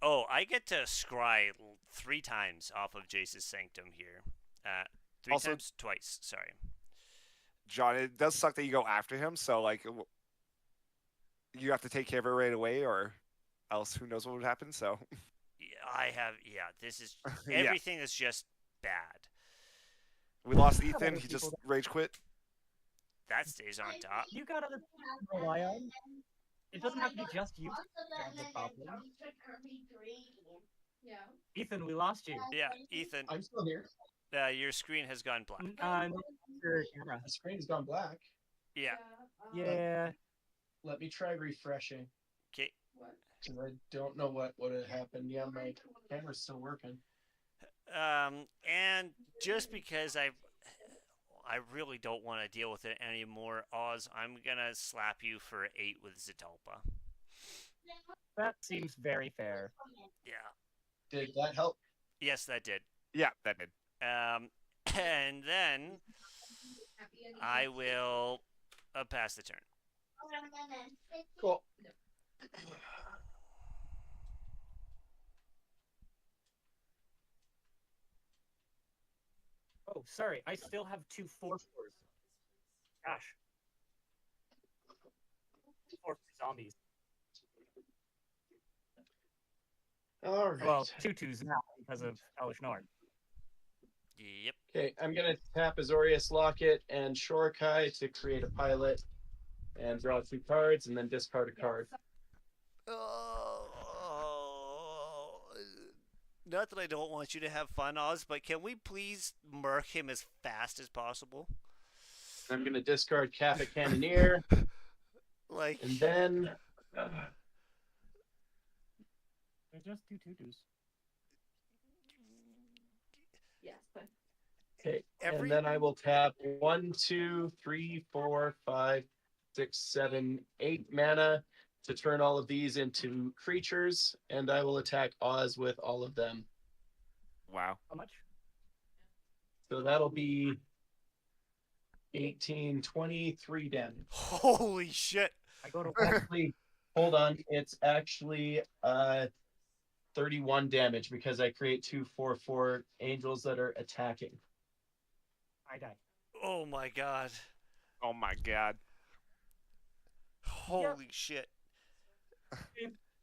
Oh, I get to scry 3 times off of Jace's Sanctum here. 3
Also-
times? Twice, sorry.
John, it does suck that you go after him, so like you have to take care of it right away, or else who knows what would happen. So
This is,
Yeah.
everything is just bad.
we lost
Have
Ethan.
other
He just
people
rage quit.
That stays on top.
You got other people to rely on. It doesn't have to be just you. That's the problem. Ethan, we lost you.
Yeah, Ethan,
I'm still here.
your screen has gone black.
Your camera.
The screen's gone black.
Yeah,
Yeah.
Let me try refreshing,
okay.
because I don't know what would have happened. Yeah, my camera's still working.
And just because I really don't want to deal with it anymore, Oz, I'm gonna slap you for 8 with Zetalpa.
That seems very fair.
Yeah.
Did that help?
Yes, that did.
Yeah, that did.
And then I will pass the turn.
Cool.
Oh, sorry. I still have 2 4/4s. Gosh. 4 zombies.
All right.
Well, 2 2s now because of Elish Norn.
Yep.
Okay, I'm gonna tap Azorius Locket and Shorekai to create a pilot, and draw 2 cards, and then discard a card.
Not that I don't want you to have fun, Oz, but can we please murk him as fast as possible?
I'm gonna discard Kappa Cannoneer,
Like,
and then
They're just 2 2s.
okay,
every
and then I will tap 1, 2, 3, 4, 5, 6, 7, 8 mana to turn all of these into creatures, and I will attack Oz with all of them.
Wow.
How much?
So that'll be 18, 23 damage.
holy shit.
I go to
Actually, hold on. It's actually 31 damage because I create 2 4/4 angels that are attacking.
I die.
Oh my god.
Oh my god.
Holy shit.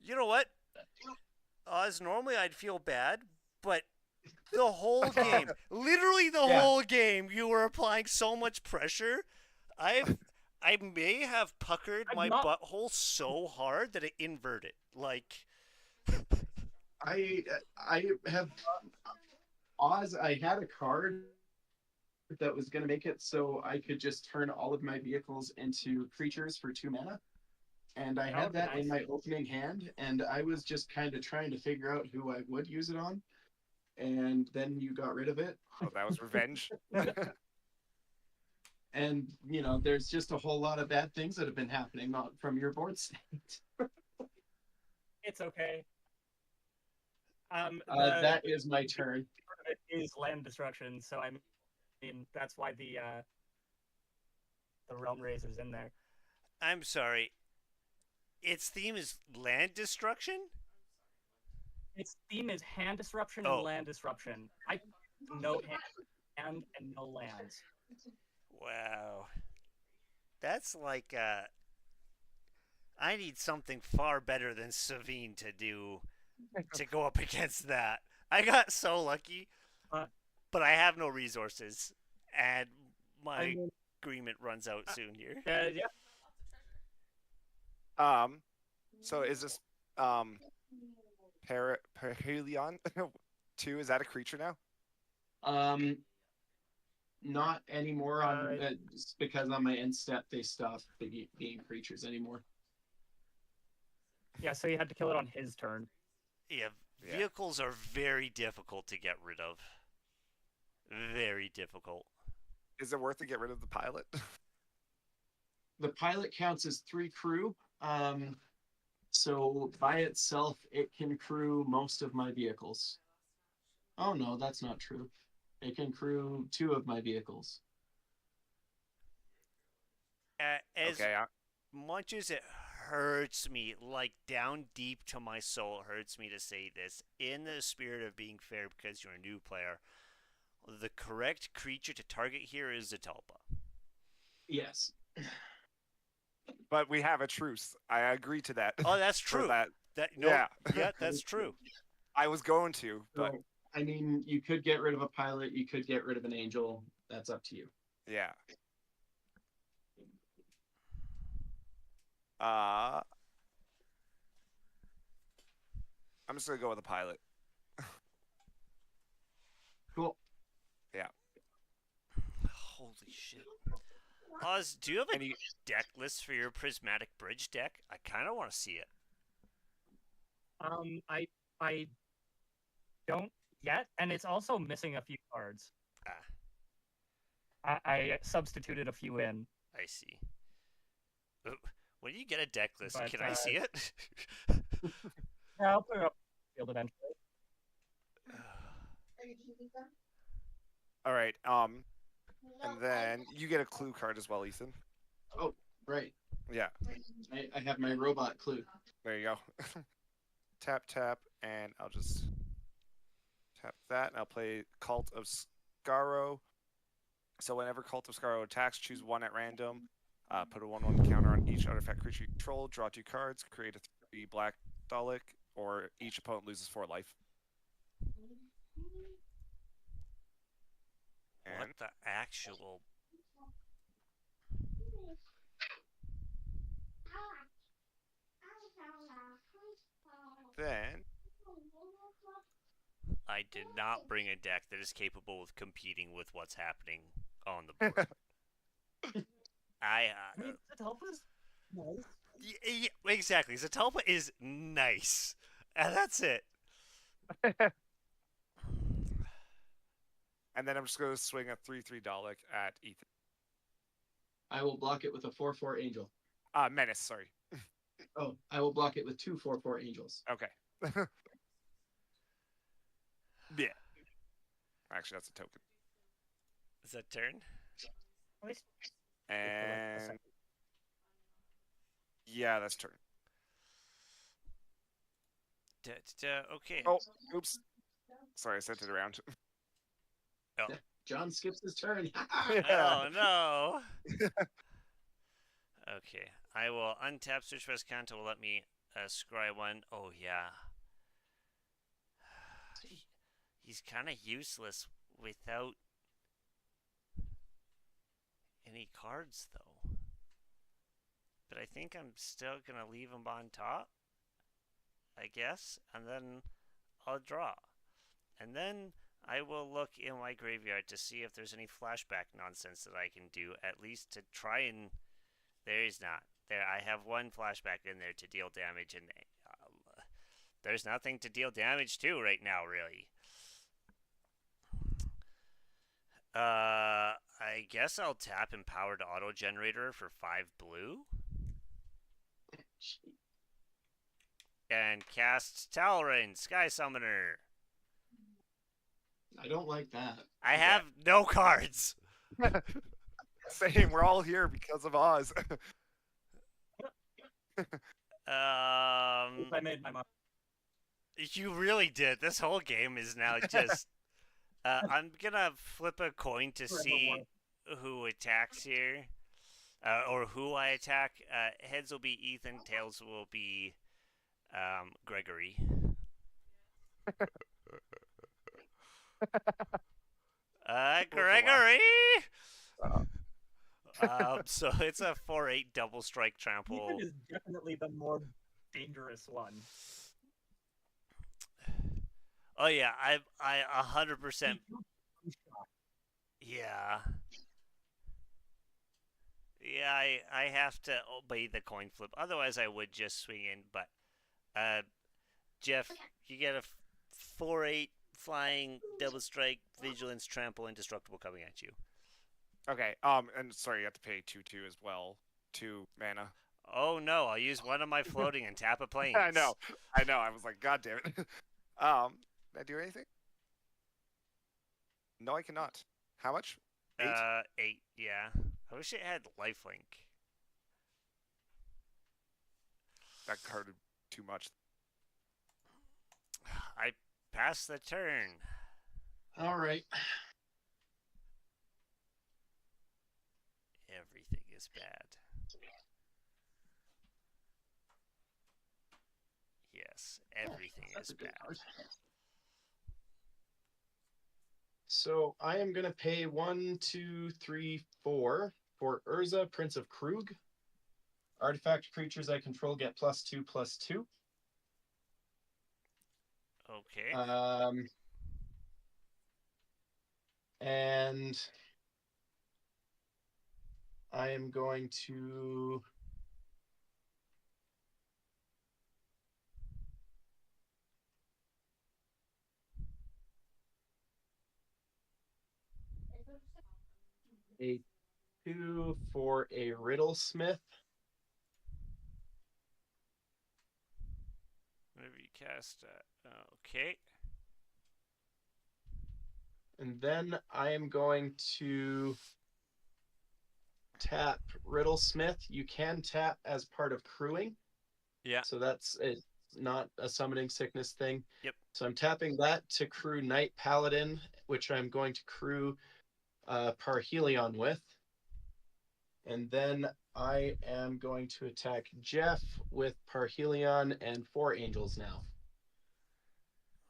You know what? Oz, normally I'd feel bad, but the whole game, literally the
Yeah.
whole game, you were applying so much pressure. I may have puckered
I'm
my
not-
butthole so hard that it inverted. Like,
I have Oz. I had a card that was going to make it so I could just turn all of my vehicles into creatures for 2 mana. And I
That
had
would be
that in my
nice.
opening hand, and I was just kind of trying to figure out who I would use it on. And then you got rid of it.
Oh, that was revenge.
And, you know, there's just a whole lot of bad things that have been happening from your board state.
It's okay.
That is my turn.
Part of it is land destruction, so I'm I mean, that's why the realm raiser's in there.
I'm sorry. Its theme is land destruction?
Its theme is hand disruption and
Oh,
land disruption. I no hand and no lands.
wow. That's like I need something far better than Savine to do to go up against that. I got so lucky,
Uh,
but I have no resources, and
I
my
mean,
agreement runs out soon here.
yeah.
So is this Perihelion 2? Is that a creature now?
Not anymore on
Uh,
just because on my end step they stopped being creatures anymore.
Yeah, so you had to kill it on his turn.
Yeah,
Yeah.
vehicles are very difficult to get rid of. Very difficult.
Is it worth to get rid of the pilot?
The pilot counts as 3 crew. So by itself, it can crew most of my vehicles. Oh no, that's not true. It can crew 2 of my vehicles.
As
Okay.
much as it hurts me, like down deep to my soul, it hurts me to say this, in the spirit of being fair because you're a new player, the correct creature to target here is Zatalpa.
Yes.
But we have a truce. I agree to that.
Oh, that's
For
true.
that.
No,
Yeah.
yeah, that's true.
I was going to, but
So, I mean, you could get rid of a pilot, you could get rid of an angel. That's up to you.
yeah. I'm just gonna go with the pilot.
Cool.
Yeah.
Holy shit. Oz, do you have a
Any
deck list for your prismatic bridge deck? I kind of want to see it.
I don't yet, and it's also missing a few cards. I substituted a few in.
I see. When you get a deck list,
But,
can I see it?
Yeah, I'll put it up field eventually.
All right. And then you get a clue card as well, Ethan.
Oh, right.
Yeah.
I have my robot clue.
There you go. Tap tap, and I'll just tap that, and I'll play Cult of Scarrow. So whenever Cult of Scarrow attacks, choose one at random. Put a 1/1 counter on each artifact creature you control. Draw 2 cards. Create a 3 black Dalek, or each opponent loses 4 life. And
What the actual?
then
I did not bring a deck that is capable of competing with what's happening on the board.
I mean, Zatalpa's nice.
Exactly. Zatalpa is nice, and that's it.
and then I'm just gonna swing a 3/3 Dalek at Ethan.
I will block it with a 4/4 angel.
Menace. Sorry.
Oh, I will block it with 2 4/4 angels.
Okay. Yeah. Actually, that's a token.
Is that turn?
At least
And yeah, that's turn.
Okay.
Oh, oops. Sorry, I sent it around.
John skips his turn.
Oh no. Okay, I will untap search best content. Will let me scry one. Oh yeah. He's kind of useless without any cards though. But I think I'm still gonna leave him on top, I guess, and then I'll draw. And then I will look in my graveyard to see if there's any flashback nonsense that I can do, at least to try and... There is not. There, I have one flashback in there to deal damage, and there's nothing to deal damage to right now, really. I guess I'll tap Empowered Auto Generator for 5 blue. And cast Talrain, Sky Summoner.
I don't like that.
I have no cards.
Same. We're all here because of Oz.
I made my mark.
You really did. This whole game is now just. I'm gonna flip a coin to see who attacks here, or who I attack. Heads will be Ethan. Tails will be Gregory. Gregory. So it's a 4/8 double strike trample.
Ethan is definitely the more dangerous one.
Oh yeah, I 100%. Yeah. Yeah, I have to obey the coin flip. Otherwise, I would just swing in. But, Jeff, you get a 4/8 flying double strike, vigilance, trample, indestructible coming at you.
Okay. And sorry, you have to pay 2/2 as well. 2 mana.
Oh no, I'll use one of my floating and tap a plane.
I know. I was like, God damn it. Can I do anything? No, I cannot. How much? 8?
8. Yeah. I wish it had lifelink.
That card too much.
I passed the turn.
All right.
Everything is bad. Yes, everything
That's
is
a good
bad.
card. So I am gonna pay 1, 2, 3, 4 for Urza, Prince of Krug. Artifact creatures I control get +2/+2.
Okay.
And I am going to a 2 for a Riddlesmith.
Whenever you cast. Okay.
And then I am going to tap Riddlesmith. You can tap as part of crewing.
Yeah.
So that's it, not a summoning sickness thing.
Yep.
So I'm tapping that to crew Knight Paladin, which I'm going to crew Parhelion with. And then I am going to attack Jeff with Parhelion and 4 angels now.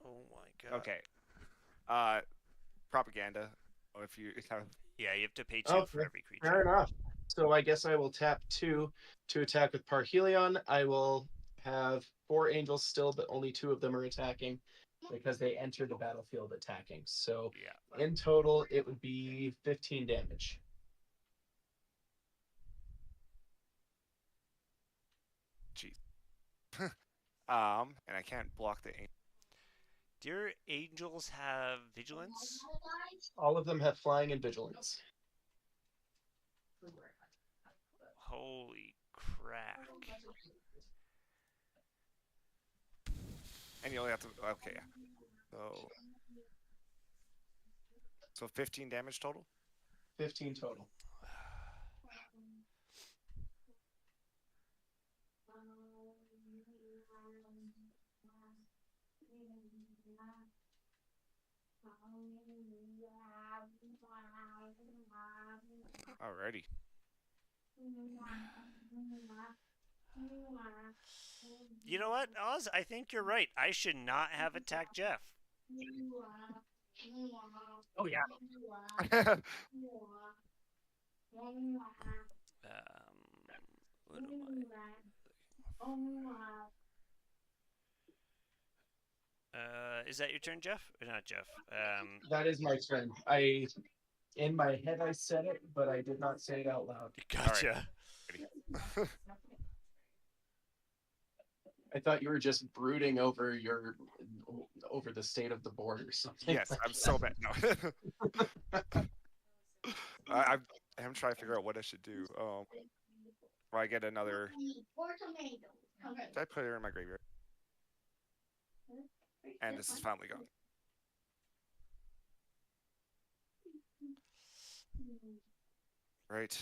Oh my god.
Okay. Propaganda. Oh, if you have.
Yeah, you have to pay 2 for every creature.
Fair enough. So I guess I will tap 2 to attack with Parhelion. I will have 4 angels still, but only 2 of them are attacking because they enter the battlefield attacking. So
Yeah.
in total, it would be 15 damage.
Jeez. And I can't block the.
Do your angels have vigilance?
All of them have flying and vigilance.
Holy crack.
And you only have to. Okay, yeah. So 15 damage total?
15 total.
Alrighty.
You know what, Oz? I think you're right. I should not have attacked Jeff.
Oh yeah.
What am is that your turn, Jeff? Or not Jeff?
That is my turn. In my head, I said it, but I did not say it out loud.
Gotcha.
I thought you were just brooding over the state of the board or something.
Yes, I'm so bad. No. I'm trying to figure out what I should do. Or I get another. Did I put her in my graveyard? And this is finally gone. Right.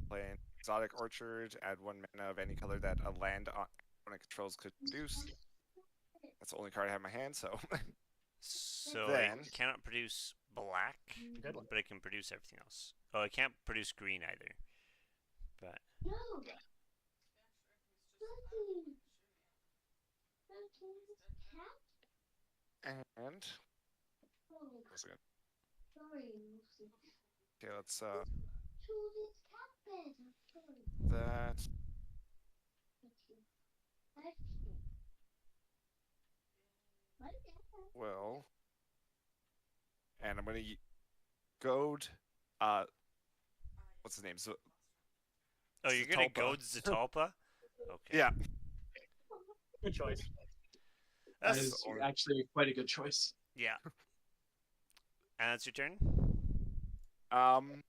Play an exotic orchard. Add 1 mana of any color that a land opponent controls could produce. That's the only card I have in my hand. So
So
Then-
it cannot produce black,
Good.
but it can produce everything else. Oh, it can't produce green either. But
No. Lucky. Cat?
and
Oh,
what's it?
sorry.
Okay, let's
Choose this cat bed. Sorry.
that. Well, and I'm gonna goad. What's his name?
oh, you're gonna
Zatalpa.
goad Zatalpa? Okay.
Yeah.
Good choice.
That
That's
is actually quite a good choice.
yeah. And that's your turn.
Um.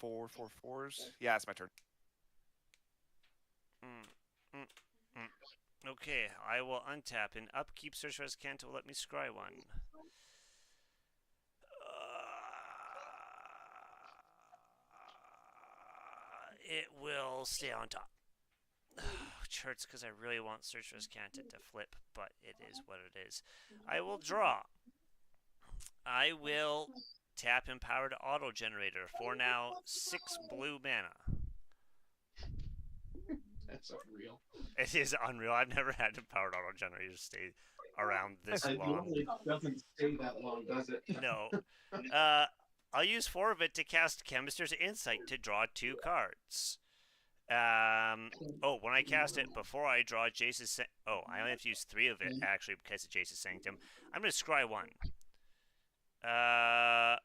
4/4/4s. Yeah, it's my turn.
Mm, mm, mm. Okay, I will untap and upkeep search for Canto. Let me scry one. It will stay on top. Which hurts because I really want Search for Canton to flip, but it is what it is. I will draw. I will tap Empowered Auto Generator for now 6 blue mana.
That's unreal.
It is unreal. I've never had Empowered Auto Generator stay around this
It
long.
normally doesn't stay that long, does it?
No. I'll use 4 of it to cast Chemist's Insight to draw 2 cards. When I cast it before I draw Jace's... I only have to use 3 of it, actually, because of Jace's Sanctum. I'm going to scry 1. I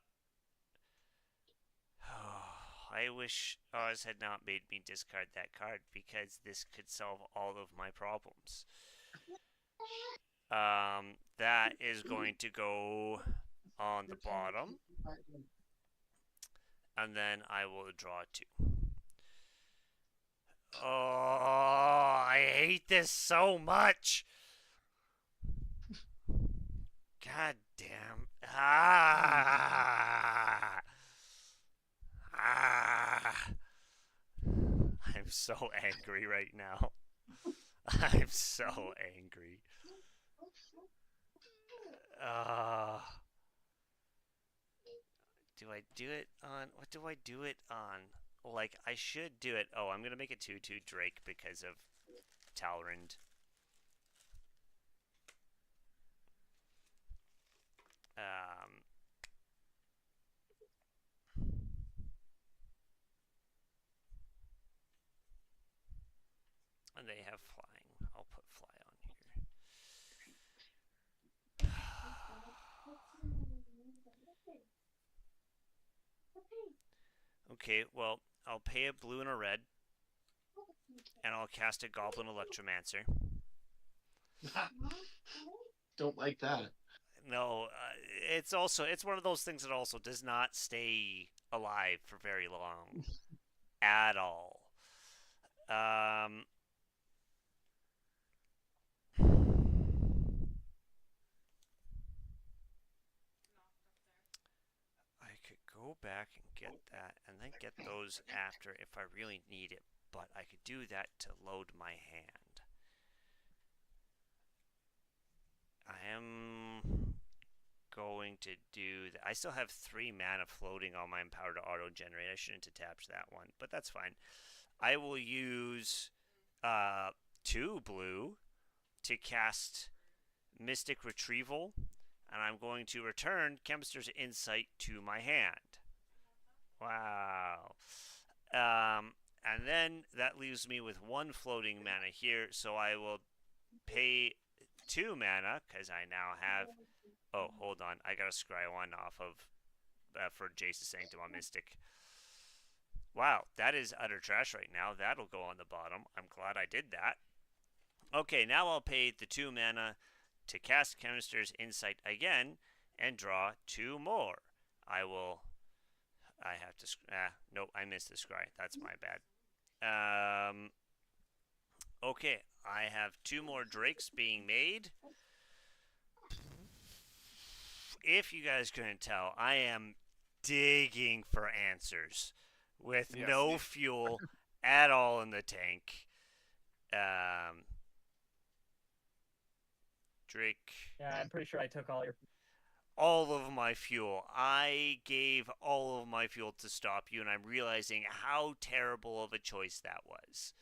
wish Oz had not made me discard that card, because this could solve all of my problems. That is going to go on the bottom. And then I will draw 2. Oh, I hate this so much. God damn. I'm so angry right now. I'm so angry. Do I do it on... What do I do it on? Like, I should do it... Oh, I'm going to make it 2/2 Drake because of Talrand. And they have flying. I'll put fly on here. Okay, well, I'll pay a blue and a red, and I'll cast a Goblin Electromancer.
Don't like that.
No, it's one of those things that also does not stay alive for very long at all. I could go back and get that, and then get those after if I really need it, but I could do that to load my hand. I am going to do that. I still have 3 mana floating on my Empowered Auto Generate. I shouldn't attach that one, but that's fine. I will use 2 blue to cast Mystic Retrieval, and I'm going to return Chemist's Insight to my hand. Wow. And then that leaves me with 1 floating mana here, so I will pay 2 mana, because I now have... Oh, hold on. I gotta scry 1 off of... for Jace's Sanctum on Mystic. Wow, that is utter trash right now. That'll go on the bottom. I'm glad I did that. Okay, now I'll pay the 2 mana to cast Counter's Insight again and draw 2 more. I will. I have to. Nope, I missed the scry. That's my bad. Okay, I have 2 more drakes being made. If you guys couldn't tell, I am digging for answers with
Yes.
no fuel at all in the tank. Drake.
Yeah, I'm pretty sure I took all your.
All of my fuel. I gave all of my fuel to stop you, and I'm realizing how terrible of a choice that was.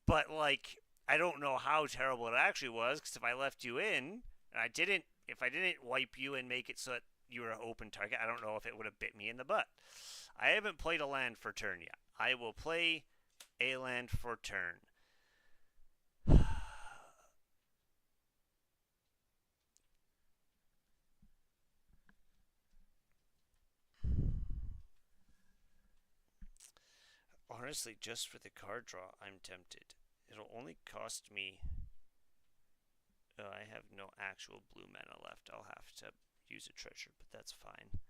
But, like, I don't know how terrible it actually was, because if I left you in, and if I didn't wipe you and make it so that you were an open target, I don't know if it would have bit me in the butt. I haven't played a land for turn yet. I will play a land for turn. Honestly, just for the card draw, I'm tempted. It'll only cost me. I have no actual blue mana left. I'll have to use a treasure, but that's fine.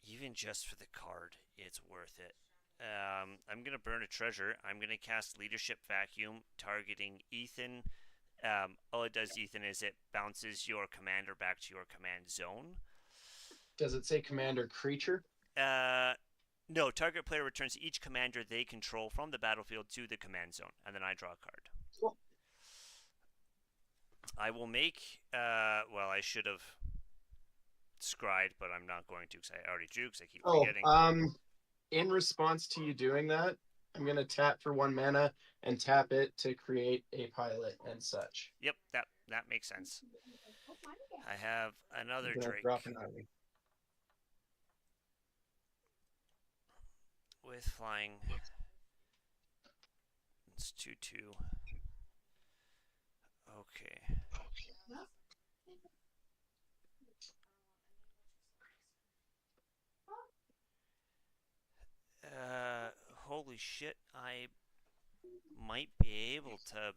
Even just for the card, it's worth it. I'm going to burn a treasure. I'm going to cast Leadership Vacuum, targeting Ethan. All it does, Ethan, is it bounces your commander back to your command zone.
Does it say commander creature?
No, target player returns each commander they control from the battlefield to the command zone, and then I draw a card.
Cool.
I will make, well, I should have scried, but I'm not going to because I already drew because I keep forgetting.
In response to you doing that, I'm going to tap for 1 mana and tap it to create a pilot and such.
Yep, that makes sense. I have another
I'm gonna
Drake
drop an army.
with flying. It's 2/2. Okay. Holy shit, I might be able to.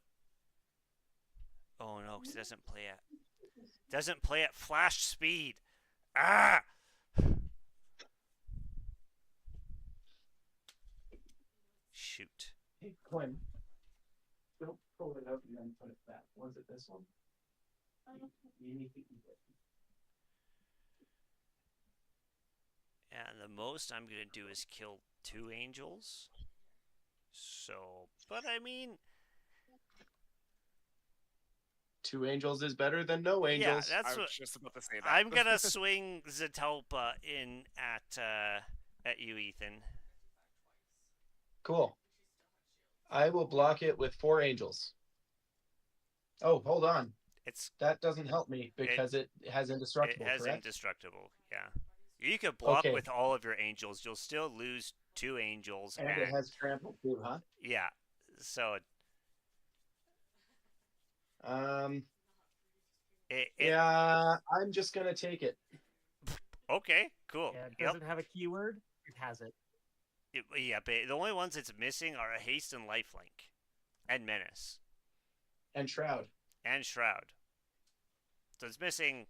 Oh no, because it doesn't play at flash speed. Ah! Shoot.
Hey, Quinn, don't pull it out and then put it back. Was it this one? You need to eat it.
And the most I'm going to do is kill 2 angels. So, but I mean,
2 angels is better than no
yeah,
angels.
that's
I was
what
just about to say that.
I'm gonna swing Zetalpa in at you, Ethan.
Cool. I will block it with 4 angels. Oh, hold on. That doesn't help me because it has indestructible,
It has
correct?
indestructible, yeah. You could block
Okay.
with all of your angels. You'll still lose 2 angels.
And it has trample too, huh?
Yeah, so
yeah, I'm just gonna take it.
okay, cool.
Yeah, does it have a keyword? It has it.
Yeah, but the only ones it's missing are a haste and lifelink, and menace,
And shroud.
and shroud. So it's missing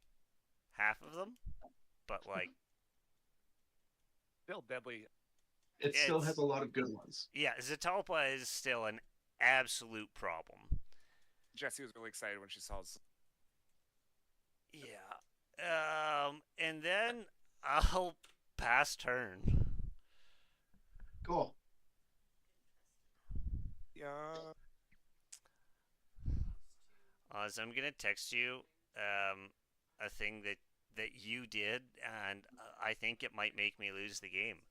half of them, but like
Still deadly.
It still has a lot of good ones.
yeah, Zetalpa is still an absolute problem.
Jessie was really excited when she saw his.
Yeah. And then I'll pass turn.
Cool.
Yeah.
So I'm gonna text you a thing that you did, and I think it might make me lose the game.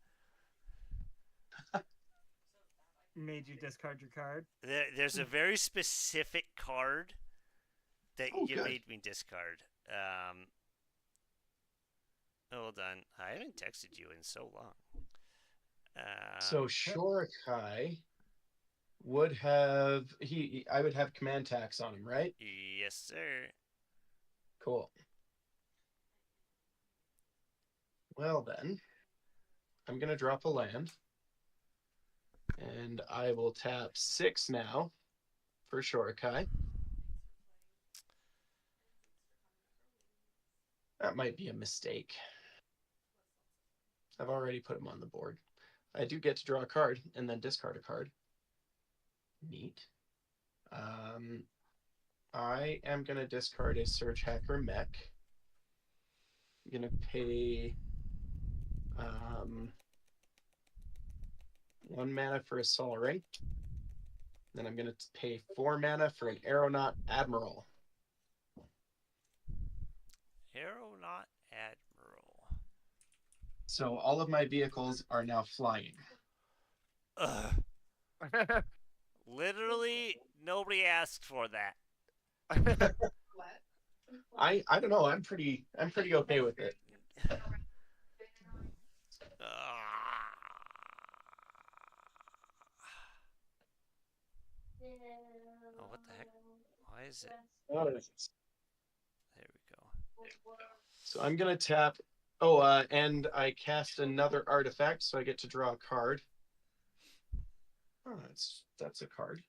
Made you discard your card?
There's a very specific card that you
good.
made me discard. Hold on, I haven't texted you in so long.
So Shorakai would have I would have command tax on him, right?
Yes, sir.
Cool. Well then, I'm gonna drop a land. And I will tap 6 now for Shorikai. That might be a mistake. I've already put him on the board. I do get to draw a card and then discard a card. Neat. I am going to discard a Surge Hacker Mech. I'm going to pay 1 mana for a Sol Ring. Then I'm going to pay 4 mana for an Aeronaut Admiral.
Aeronaut Admiral.
So all of my vehicles are now flying.
Ugh. Literally, nobody asked for that.
I don't know. I'm pretty okay with it.
Oh, what the heck? Why is it?
Oh,
There we go.
so I'm gonna tap. And I cast another artifact, so I get to draw a card. Oh, that's a card.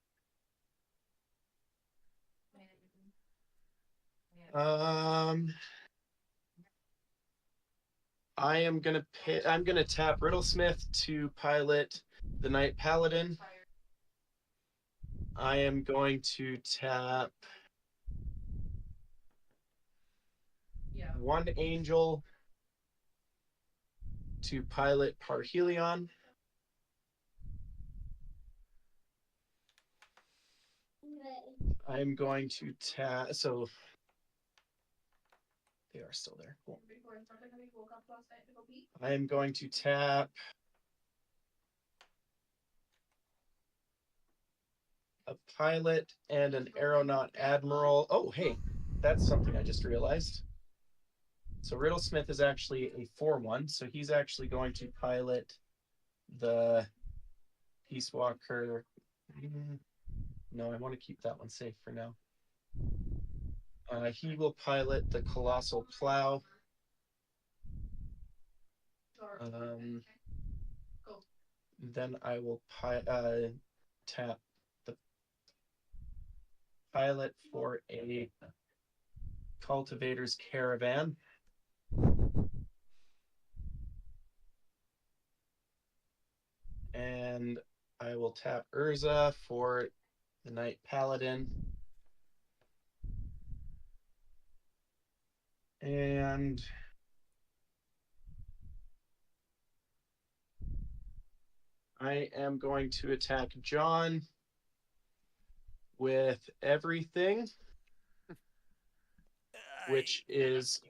I'm gonna tap Riddlesmith to pilot the Knight Paladin. I am going to tap 1 Angel to pilot Parhelion. I'm going to tap. So they are still there. Cool. I am going to tap a pilot and an Aeronaut Admiral. Oh, hey, that's something I just realized. So Riddlesmith is actually a 4/1, so he's actually going to pilot the Peace Walker. No, I want to keep that one safe for now. He will pilot the Colossal Plow. Then I will tap the pilot for a Cultivator's Caravan. And I will tap Urza for the Knight Paladin. And I am going to attack John with everything, which is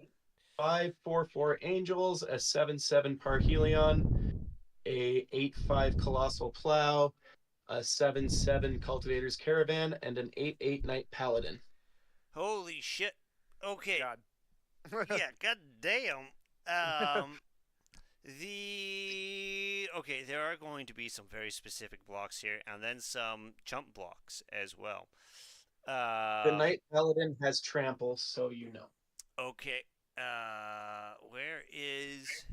5/4/4 Angels, a 7/7 Parhelion, a 8/5 Colossal Plow, a 7/7 Cultivator's Caravan, and an 8/8 Knight Paladin.
Holy shit. Okay.
God.
Yeah, god damn. Okay, there are going to be some very specific blocks here, and then some jump blocks as well.
The Knight Paladin has trample, so you know.
Okay. Where is?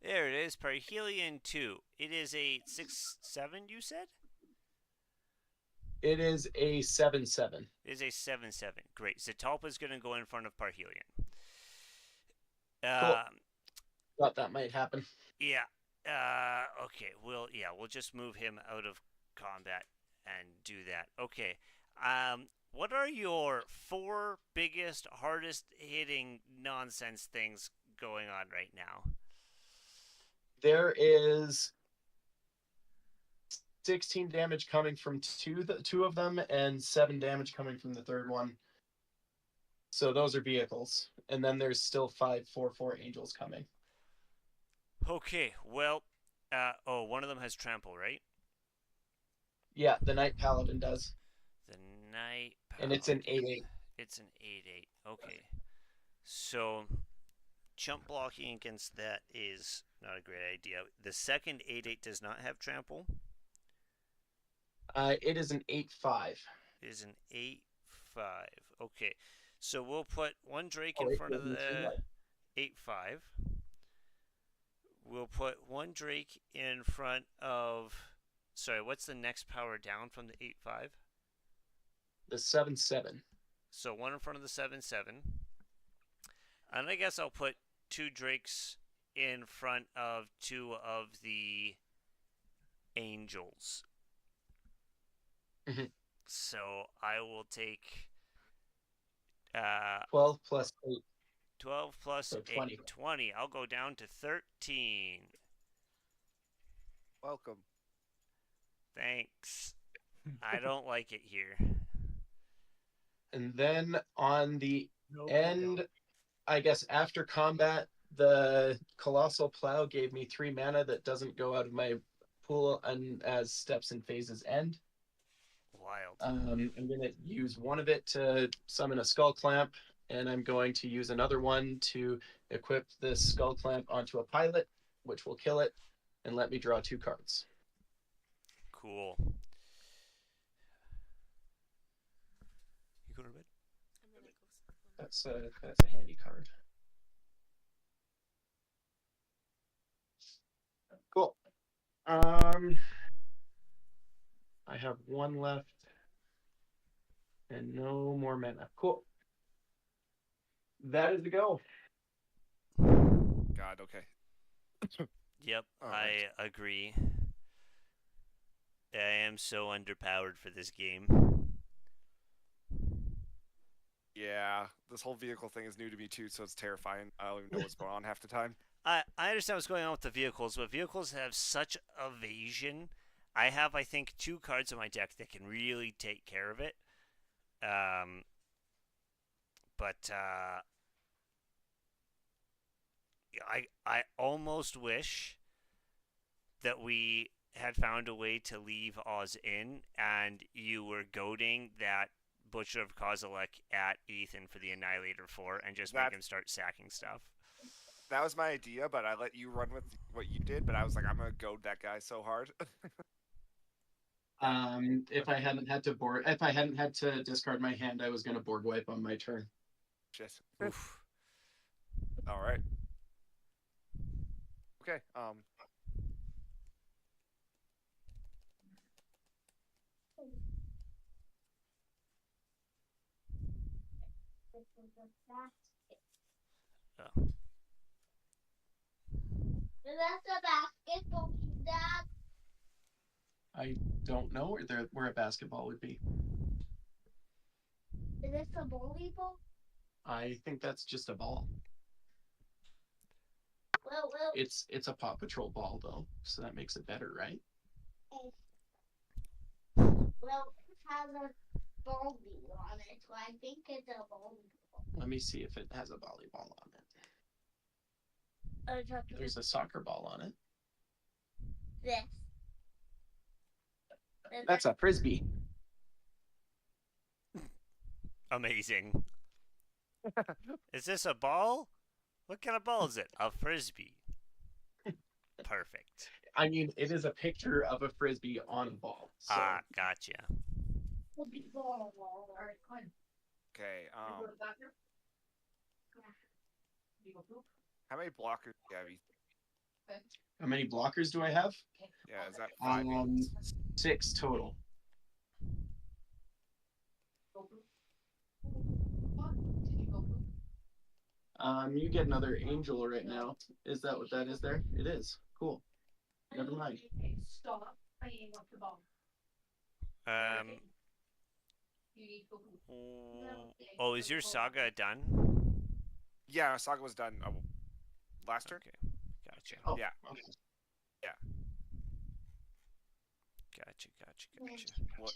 There it is. Parhelion 2. It is a 6/7. You said.
It is a 7/7.
It is a 7/7. Great. Zatalpa is going to go in front of Parhelion.
Cool. Thought that might happen.
Yeah. Okay. We'll just move him out of combat and do that. Okay. What are your 4 biggest, hardest hitting nonsense things going on right now?
There is 16 damage coming from two of them, and 7 damage coming from the third one. So those are vehicles, and then there's still 5/4/4 Angels coming.
Okay, well, one of them has trample, right?
Yeah, the Knight Paladin does.
The Knight Paladin.
And it's an 8/8.
It's an 8/8. Okay. So, jump blocking against that is not a great idea. The second 8/8 does not have trample.
It is an 8/5.
It is an 8/5. Okay. So we'll put one Drake in front of the 8/5. We'll put one Drake in front of. Sorry, what's the next power down from the 8-5?
The 7-7.
So one in front of the 7-7. And I guess I'll put two Drakes in front of two of the Angels.
Mhm.
So I will take
12 plus 8.
12 plus
So
8,
20.
20. I'll go down to 13.
Welcome.
Thanks. I don't like it here.
And then on the
No,
end, I guess after combat, the Colossal Plow gave me 3 mana that doesn't go out of my pool and as steps and phases end.
Wild.
I'm going to use one of it to summon a Skull Clamp, and I'm going to use another one to equip this Skull Clamp onto a pilot, which will kill it and let me draw 2 cards.
Cool. You go to bed?
That's a handy card. Cool. I have one left and no more mana. Cool. That is the go.
God, okay.
Yep,
All
I
right.
agree. I am so underpowered for this game.
Yeah, this whole vehicle thing is new to me too, so it's terrifying. I don't even know what's going on half the time.
I understand what's going on with the vehicles, but vehicles have such evasion. I have, I think, 2 cards in my deck that can really take care of it. But I almost wish that we had found a way to leave Oz in, and you were goading that Butcher of Kozilek at Ethan for the Annihilator 4 and just make him start sacking stuff.
That was my idea, but I let you run with what you did. But I was like, I'm gonna goad that guy so hard.
If I hadn't had to discard my hand, I was going to board wipe on my turn.
Shit.
Oof.
All right. Okay.
This is a basket.
Oh.
That's a basketball, Dad.
I don't know where a basketball would be.
Is this a volleyball?
I think that's just a ball.
Well,
It's a Paw Patrol ball though, so that makes it better, right?
it has a bowling on it, so I think it's a volleyball.
Let me see if it has a volleyball on it.
It's a
There's a soccer ball on it.
this.
That's a frisbee.
Amazing. Is this a ball? What kind of ball is it? A frisbee. Perfect.
I mean, it is a picture of a frisbee on a ball. So.
Gotcha.
Okay. How many blockers do you have? Ethan?
How many blockers do I have?
Yeah, is that 5?
6 total. You get another angel right now. Is that what that is there? It is. Cool. Never mind.
Stop playing with the ball. You need to
Oh, is your saga done?
Yeah, Saga was done last turn.
Okay. Gotcha.
Oh,
Yeah.
okay.
Gotcha.
What?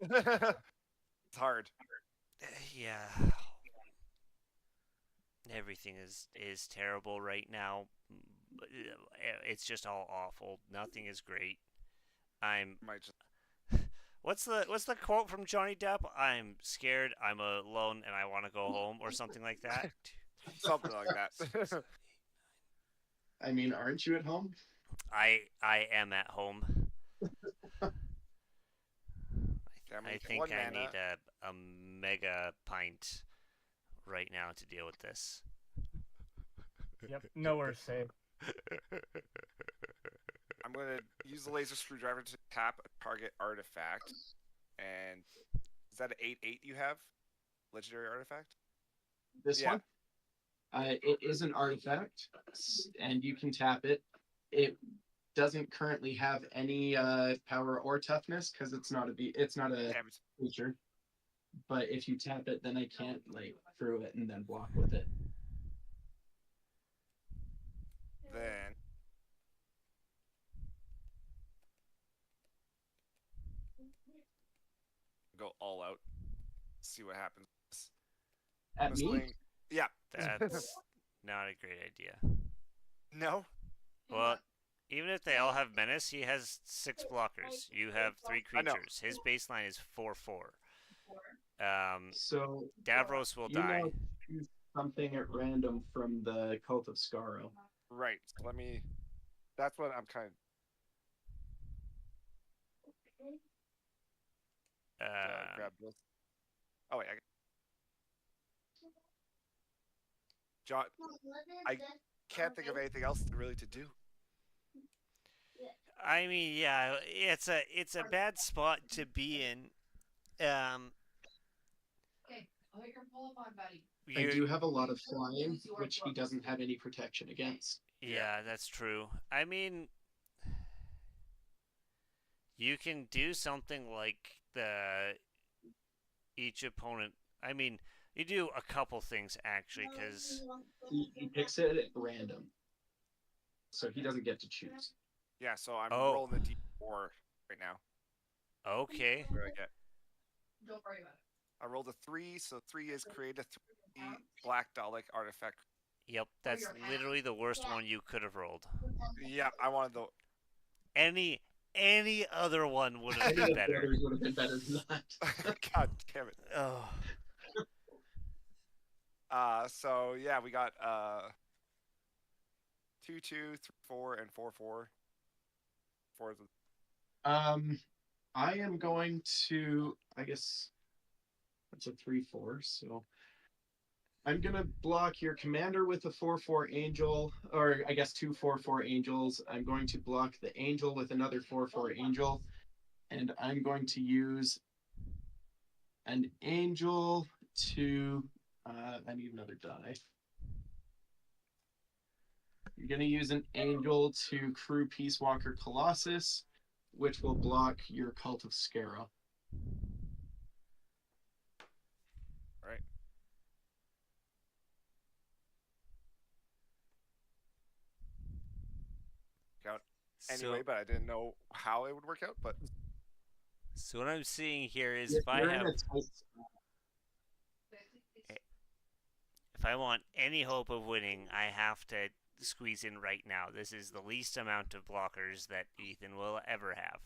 It's hard.
Yeah. Everything is terrible right now. It's just all awful. Nothing is great.
Might just
What's the quote from Johnny Depp? I'm scared, I'm alone, and I want to go home, or something like that.
something like that.
I mean, aren't you at home?
I am at home.
I'm gonna
I
use
think
one
I
mana.
need a mega pint right now to deal with this.
Yep, nowhere safe.
I'm gonna use the laser screwdriver to tap a target artifact. And is that an 8/8 you have? Legendary artifact?
This
Yeah.
one, it is an artifact, and you can tap it. It doesn't currently have any power or toughness because it's not a
Damn it.
creature. But if you tap it, then I can't like throw it and then block with it.
Then go all out. See what happens.
At me,
Swing. Yeah.
That's not a great idea.
No.
Well, even if they all have menace, he has 6 blockers. You have 3
I know.
creatures. His baseline is 4/4.
so
Davros will
you
die.
now choose something at random from the Cult of Skaro.
Right. Let me. That's what I'm kind of. Grab this. Oh wait. John, I can't think of anything else really to do.
I mean, yeah, it's a bad spot to be in.
Okay, I'll hit your pull up on, buddy.
I do have a lot of flying, which he doesn't have any protection against.
Yeah, that's true. I mean, you can do something like each opponent. I mean, you do a couple things actually, because
He picks it at random, so he doesn't get to choose.
Yeah. So I'm
Oh.
rolling the D4 right now.
okay.
What do I get?
Don't worry about it.
I rolled a 3, so 3 is create a 3 black Dalek artifact.
Yep, that's literally the worst one you could have rolled.
Yeah, I wanted the.
Any other one would have
Any
been
of the
better.
others would have been better than that.
God damn it.
Oh.
So yeah, we got 2, 2, 3, 4, and 4, 4. 4 is
I am going to. I guess it's a 3/4. So I'm gonna block your commander with a 4/4 angel, or I guess 2 4/4 angels. I'm going to block the angel with another 4/4 angel, and I'm going to use an angel to. I need another die. You're going to use an angel to crew Peace Walker Colossus, which will block your Cult of Skara.
right. Out anyway,
So,
but I didn't know how it would work out. But
so what I'm seeing here is
If
if I
you're in
have
a tight spot,
if I want any hope of winning, I have to squeeze in right now. This is the least amount of blockers that Ethan will ever have.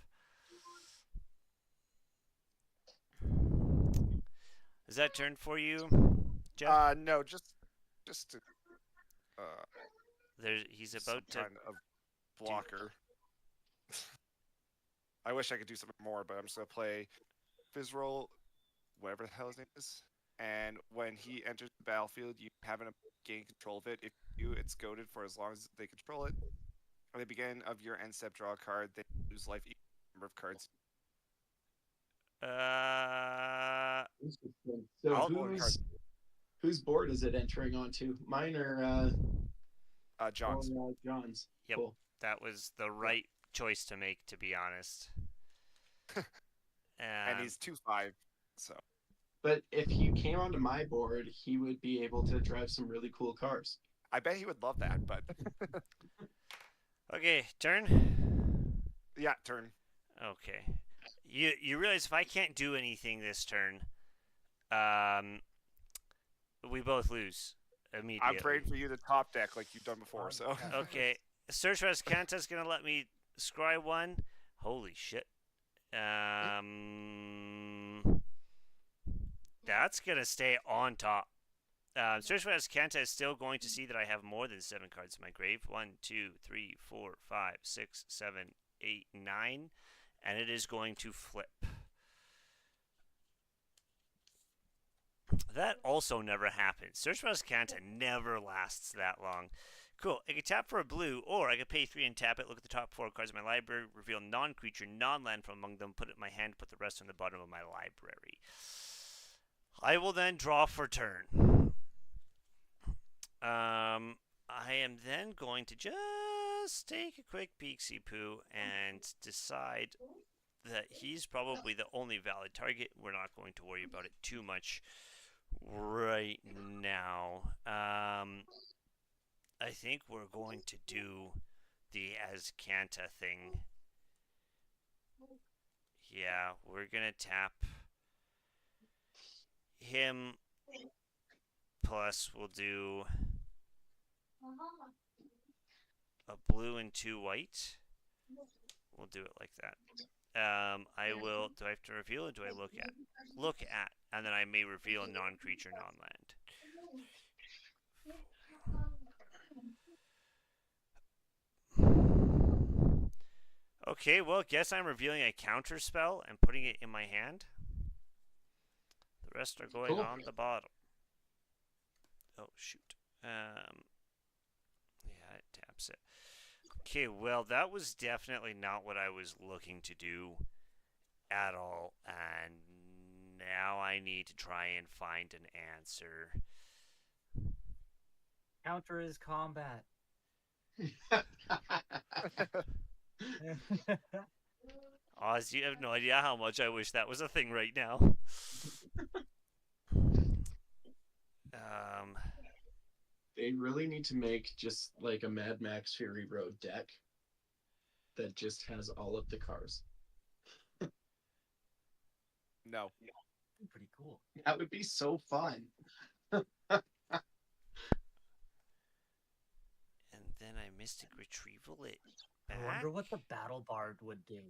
Is that turn for you, Jeff?
no, just to,
He's
some
about to.
kind of blocker. I wish I could do something more, but I'm just gonna play Fizzroll, whatever the hell his name is. And when he enters the battlefield, you haven't gained control of it. If you do, it's goaded for as long as they control it. At the beginning of your end step, draw a card. They lose life equal number of cards.
interesting. So
I'll-
whose board is it entering onto? Mine or
John's.
John's?
Yep.
Cool.
That was the right choice to make, to be honest.
And he's 2/5, so
But if he came onto my board, he would be able to drive some really cool cars.
I bet he would love that. But
Okay, turn.
yeah, turn.
Okay. You realize if I can't do anything this turn, we both lose immediately.
I'm praying for you to top deck like you've done before. So
Okay. Search for Canta's gonna let me scry one. Holy shit. That's gonna stay on top. Search for Kanta is still going to see that I have more than 7 cards in my grave. 1, 2, 3, 4, 5, 6, 7, 8, 9. And it is going to flip. That also never happens. Search for Azcanta never lasts that long. Cool. I can tap for a blue, or I can pay 3 and tap it, look at the top 4 cards of my library, reveal non-creature, non-land from among them, put it in my hand, put the rest on the bottom of my library. I will then draw for turn. I am then going to just take a quick peeksy poo and decide that he's probably the only valid target. We're not going to worry about it too much right now. I think we're going to do the Azcanta thing. Yeah, we're gonna tap him. Plus, we'll do a blue and 2 white. We'll do it like that. I will. Do I have to reveal or do I look at? Look at, and then I may reveal a non-creature, non-land. Okay, well, guess I'm revealing a counter spell and putting it in my hand. The rest are going
Cool.
on the bottom. Oh shoot. Yeah, it taps it. Okay, well, that was definitely not what I was looking to do at all, and now I need to try and find an answer.
Counter is combat.
Oz, you have no idea how much I wish that was a thing right now.
They really need to make just like a Mad Max Fury Road deck that just has all of the cars.
No.
Pretty cool.
That would be so fun.
And then I mystic retrieval it back.
I wonder what the Battle Bard would do.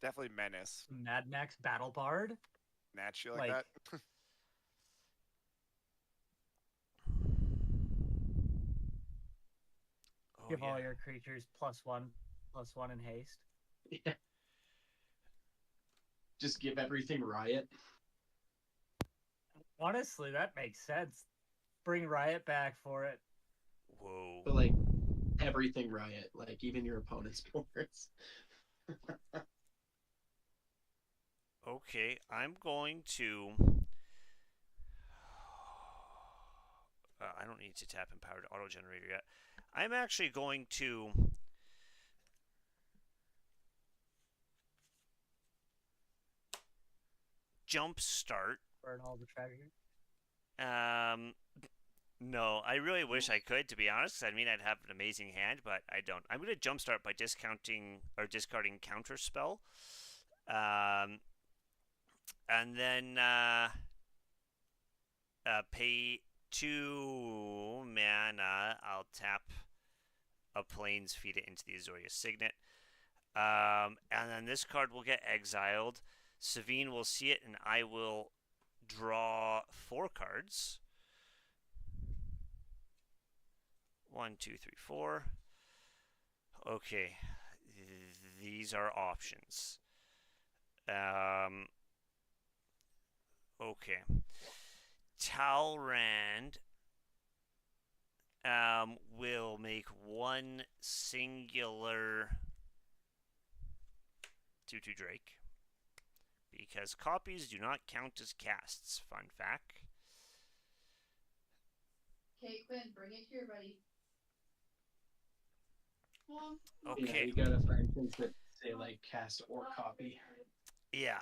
Definitely menace.
Mad Max Battle Bard?
Naturally
Like-
like that.
Oh,
Give all
yeah.
your creatures +1/+1 in haste.
Yeah. Just give everything riot.
Honestly, that makes sense. Bring Riot back for it.
Whoa.
But like everything riot, like even your opponent's boards.
Okay, I'm going to. I don't need to tap empowered auto generator yet. I'm actually going to. Jump start.
Burn all the treasure.
No, I really wish I could, to be honest. I mean, I'd have an amazing hand, but I don't. I'm going to jumpstart by discounting or discarding counter spell, and then pay 2 mana. I'll tap a plains, feed it into the Azoria Signet, and then this card will get exiled. Savine will see it, and I will draw 4 cards. 1, 2, 3, 4. Okay, these are options. Okay. Talrand will make 1 singular 2/2 Drake because copies do not count as casts. Fun fact.
Okay, Quinn, bring it here, buddy.
Okay.
Yeah, you gotta find things that say like cast or copy.
Yeah.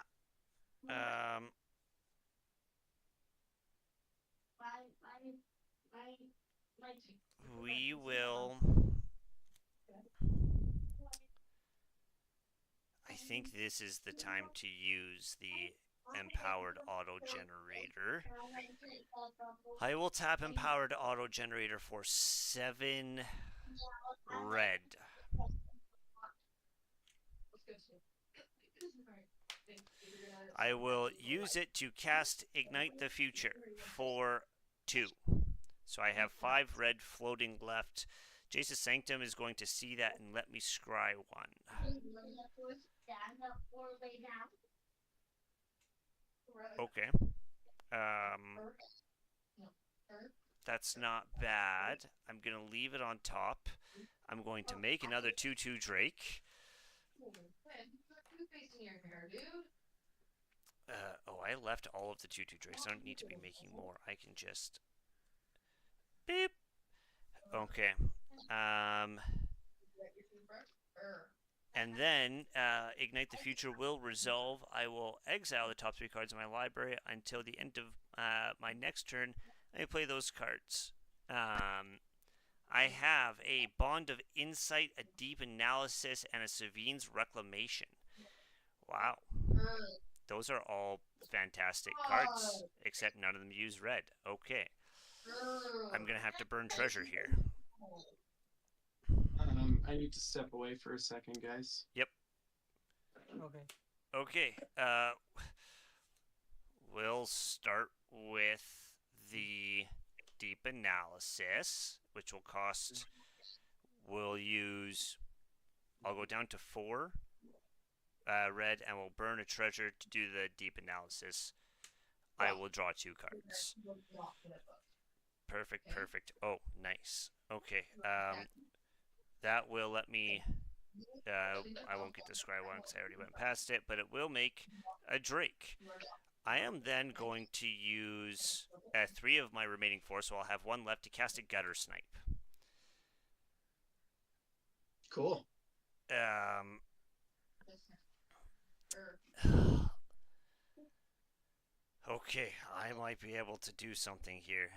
We will. I think this is the time to use the empowered auto generator. I will tap empowered auto generator for 7 red. I will use it to cast Ignite the Future for 2. So I have 5 red floating left. Jace's Sanctum is going to see that and let me scry 1. Okay. That's not bad. I'm going to leave it on top. I'm going to make another 2/2 Drake. Oh, I left all of the 2/2 Drakes. I don't need to be making more. I can just... Beep. Okay. And then Ignite the Future will resolve. I will exile the top 3 cards of my library until the end of my next turn. Let me play those cards. I have a Bond of Insight, a Deep Analysis, and a Savine's Reclamation. Wow. Those are all fantastic cards, except none of them use red. Okay. I'm going to have to burn treasure here.
I need to step away for a second, guys.
Yep.
Okay.
Okay. We'll start with the Deep Analysis, which will cost... We'll use... I'll go down to 4 red, and we'll burn a treasure to do the Deep Analysis. I will draw 2 cards. Perfect, perfect. Oh, nice. Okay. That will let me... I won't get to scry 1 because I already went past it, but it will make a Drake. I am then going to use 3 of my remaining 4, so I'll have 1 left to cast a Gutter Snipe.
Cool.
Okay, I might be able to do something here.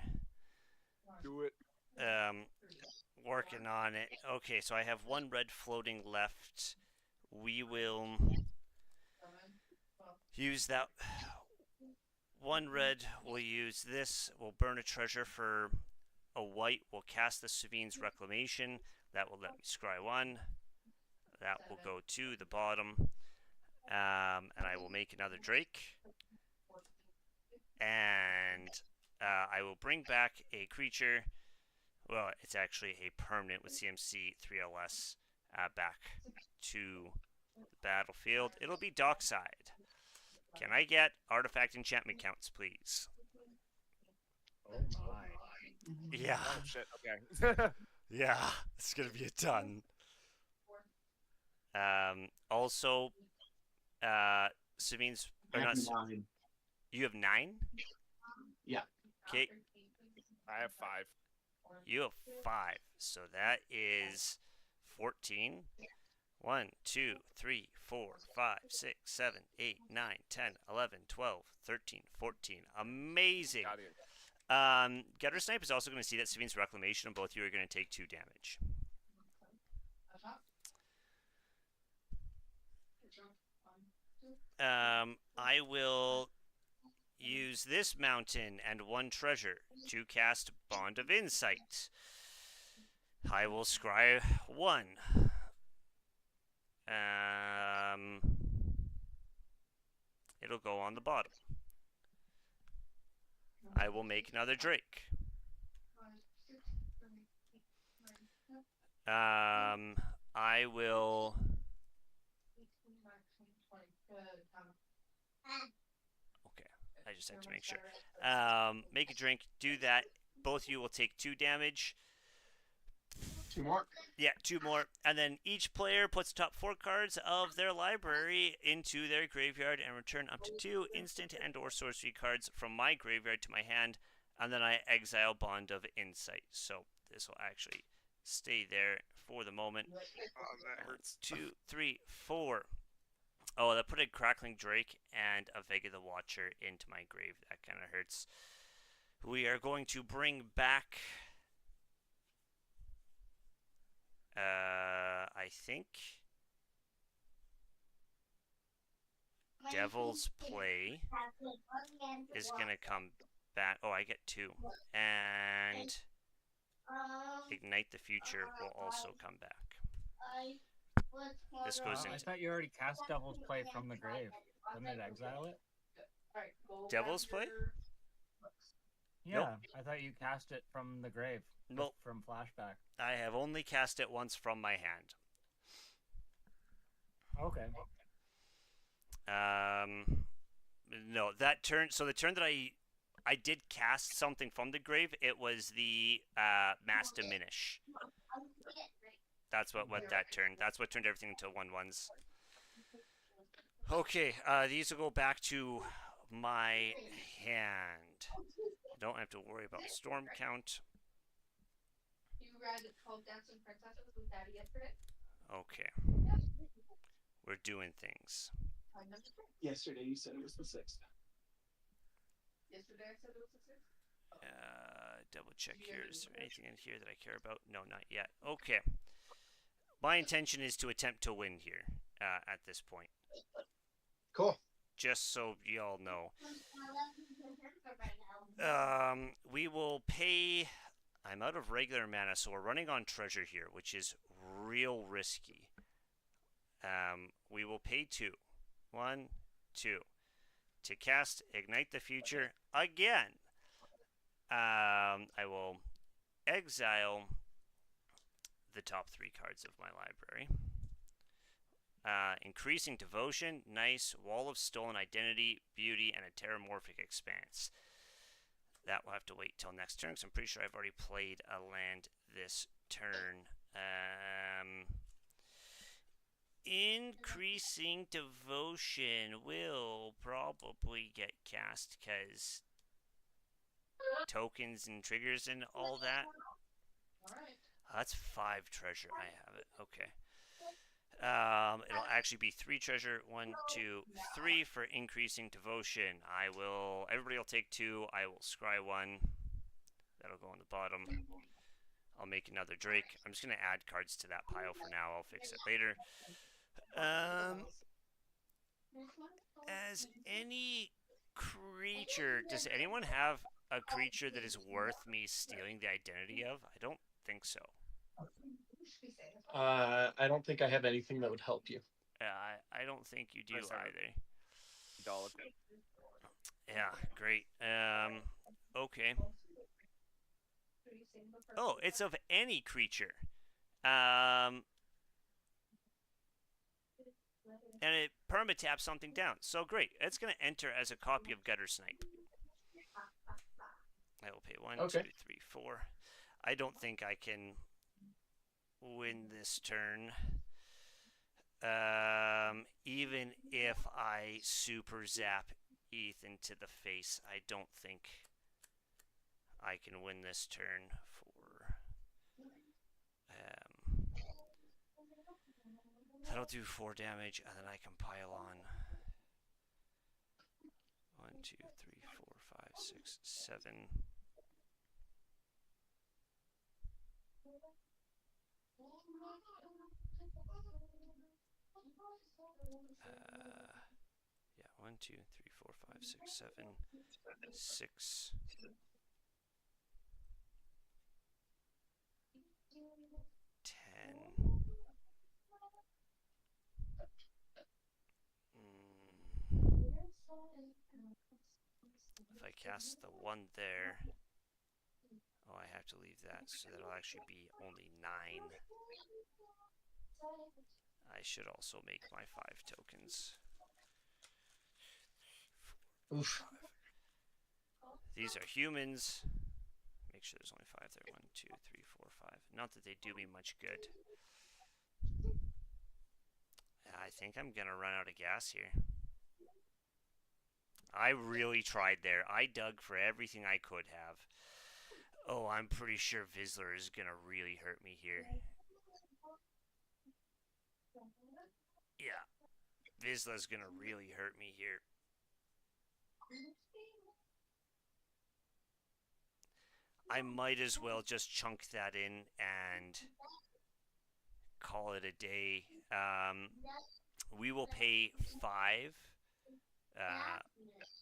Do it.
Working on it. Okay, so I have 1 red floating left. We will use that. 1 red, we'll use this. We'll burn a treasure for a white. We'll cast the Savine's Reclamation. That will let me scry 1. That will go to the bottom. And I will make another Drake. And I will bring back a creature. Well, it's actually a permanent with CMC 3LS back to the battlefield. It'll be Dockside. Can I get artifact enchantment counts, please?
Oh my.
Yeah.
Oh shit. Okay.
Yeah, it's gonna be a ton. Also, Savine's...
I
Or
have
not,
9.
you have 9?
Yeah.
Okay,
I have 5.
you have 5. So that is 14. 1, 2, 3, 4, 5, 6, 7, 8, 9, 10, 11, 12, 13, 14. Amazing.
Got it.
Gutter Snipe is also going to see that Savine's Reclamation, and both of you are going to take 2 damage. I will use this mountain and 1 treasure to cast Bond of Insight. I will scry 1. It'll go on the bottom. I will make another Drake. I will... Okay, I just have to make sure. Make a drink, do that. Both of you will take 2 damage.
2 more.
Yeah, 2 more. And then each player puts the top 4 cards of their library into their graveyard and return up to 2 instant and or sorcery cards from my graveyard to my hand. And then I exile Bond of Insight. So this will actually stay there for the moment.
Oh, that hurts.
2, 3, 4. Oh, that put a Crackling Drake and a Vega the Watcher into my grave. That kind of hurts. We are going to bring back... I think Devil's Play is going to come back. Oh, I get 2. And Ignite the Future will also come back. This goes
I
into
thought you already cast Devil's Play from the grave. Didn't it exile it?
Devil's Play?
Yeah,
Nope.
I thought you cast it from the grave.
Nope.
From flashback.
I have only cast it once from my hand.
Okay.
No, that turn. So the turn that I did cast something from the grave. It was the mass diminish. That's what that turned. That's what turned everything into 1/1s. Okay, these will go back to my hand. I don't have to worry about storm count.
You read Called Dancing Princesses with Daddy yesterday?
Okay, we're doing things.
Yesterday you said it was the 6th.
Yesterday I said it was the 6th.
Double check here. Is there anything in here that I care about? No, not yet. Okay. My intention is to attempt to win here at this point.
Cool.
Just so y'all know. We will pay. I'm out of regular mana, so we're running on treasure here, which is real risky. We will pay 2. 1, 2. To cast Ignite the Future again. I will exile the top 3 cards of my library. Increasing Devotion, nice. Wall of Stolen Identity, Beauty, and a Terramorphic Expanse. That will have to wait till next turn, because I'm pretty sure I've already played a land this turn. Increasing Devotion will probably get cast, because tokens and triggers and all that.
Alright.
That's 5 treasure. I have it. Okay. It'll actually be 3 treasure. 1, 2, 3 for increasing devotion. Everybody will take 2. I will scry 1. That'll go on the bottom. I'll make another Drake. I'm just going to add cards to that pile for now. I'll fix it later. As any creature, does anyone have a creature that is worth me stealing the identity of? I don't think so.
I don't think I have anything that would help you.
I don't think you do
Nice, Aaron.
either.
Dollar.
Yeah, great. Okay. Oh, it's of any creature. And it permataps something down. So great. It's going to enter as a copy of Gutter Snipe. I will pay 1,
Okay.
2, 3, 4. I don't think I can win this turn. Even if I super zap Ethan to the face, I don't think I can win this turn for. That'll do 4 damage, and then I can pile on 1, 2, 3, 4, 5, 6, 7. Yeah, 1, 2, 3, 4, 5, 6, 7, 6. 10. If I cast the 1 there, oh, I have to leave that, so that'll actually be only 9. I should also make my 5 tokens.
Oof.
5. These are humans. Make sure there's only 5 there. 1, 2, 3, 4, 5. Not that they do me much good. I think I'm gonna run out of gas here. I really tried there. I dug for everything I could have. Oh, I'm pretty sure Vizsla is gonna really hurt me here. Yeah. Vizsla's gonna really hurt me here. I might as well just chunk that in and call it a day. We will pay 5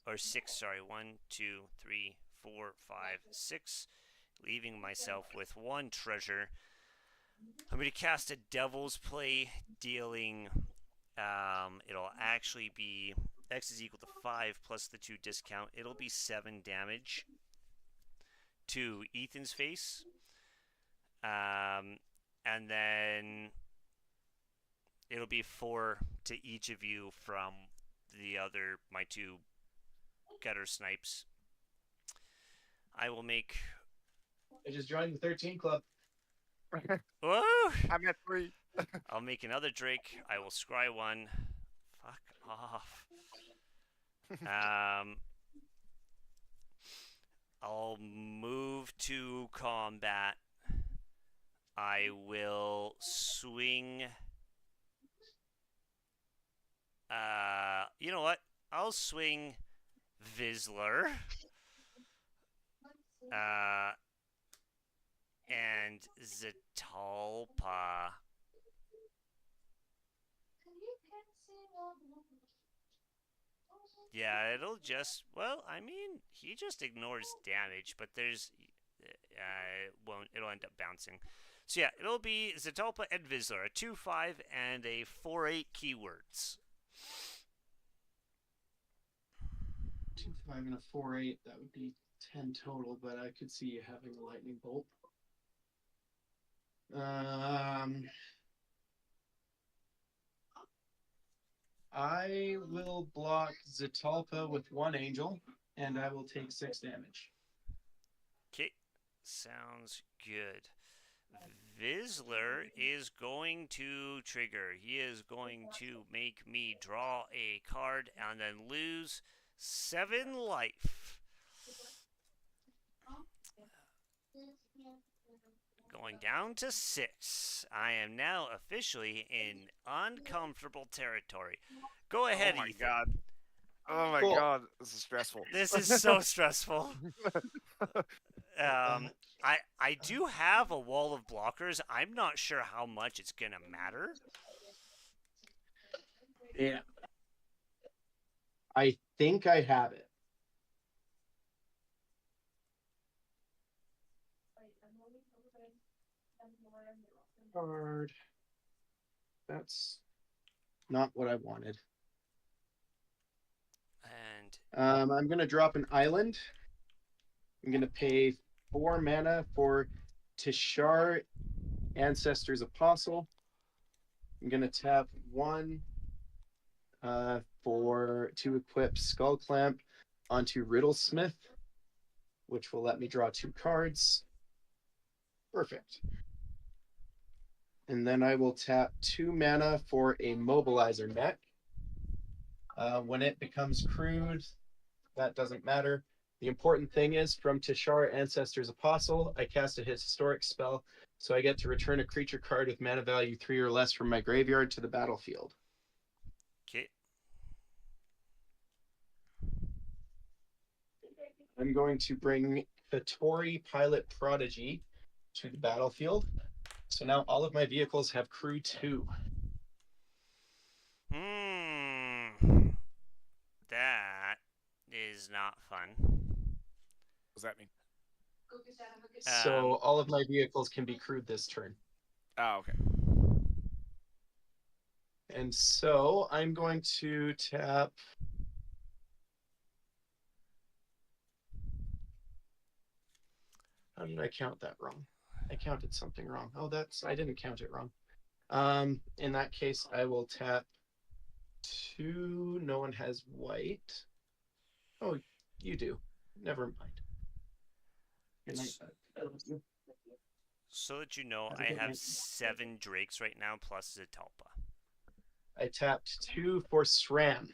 or 6, sorry, 1, 2, 3, 4, 5, 6, leaving myself with 1 treasure. I'm going to cast a Devil's Play, dealing, it'll actually be, X is equal to 5 plus the 2 discount. It'll be 7 damage to Ethan's face. And then it'll be 4 to each of you from my 2 gutter snipes. I will make.
I just joined the 13 club.
Whoa!
I'm at 3.
I'll make another Drake. I will scry one. Fuck off. I'll move to combat. I will swing. You know what? I'll swing Vizsla. And Zetalpa. Yeah, it'll just. Well, I mean, he just ignores damage, but there's. It won't. It'll end up bouncing. So yeah, it'll be Zetalpa and Vizsla, a 2/5 and a 4/8 keywords.
2/5 and a 4/8. That would be 10 total, but I could see you having a lightning bolt. I will block Zetalpa with 1 angel, and I will take 6 damage.
Okay, sounds good. Vizsla is going to trigger. He is going to make me draw a card and then lose 7 life. Going down to 6. I am now officially in uncomfortable territory. Go ahead,
Oh my
Ethan.
god. Oh my
Cool.
god, this is stressful.
This is so stressful. I do have a wall of blockers. I'm not sure how much it's gonna matter.
Yeah. I think I have it. Card. That's not what I wanted.
And
I'm going to drop an island. I'm going to pay 4 mana for Tishar, Ancestors Apostle. I'm going to tap 1 to equip Skull Clamp onto Riddlesmith, which will let me draw 2 cards. Perfect. And then I will tap 2 mana for a Mobilizer mech. When it becomes crewed, that doesn't matter. The important thing is, from Tishar Ancestors Apostle, I cast a historic spell, so I get to return a creature card with mana value 3 or less from my graveyard to the battlefield.
okay,
I'm going to bring Katori Pilot Prodigy to the battlefield. So now all of my vehicles have crew 2.
That is not fun.
What does that mean?
So all of my vehicles can be crewed this turn.
Oh, okay.
And so I'm going to tap. How did I count that wrong? I counted something wrong. Oh, I didn't count it wrong. In that case, I will tap 2. No one has white. Oh, you do. Never mind. Good night.
So that you know,
Have a
I
good
have
night.
7 Drakes right now plus Zetalpa.
I tapped 2 for SRAM.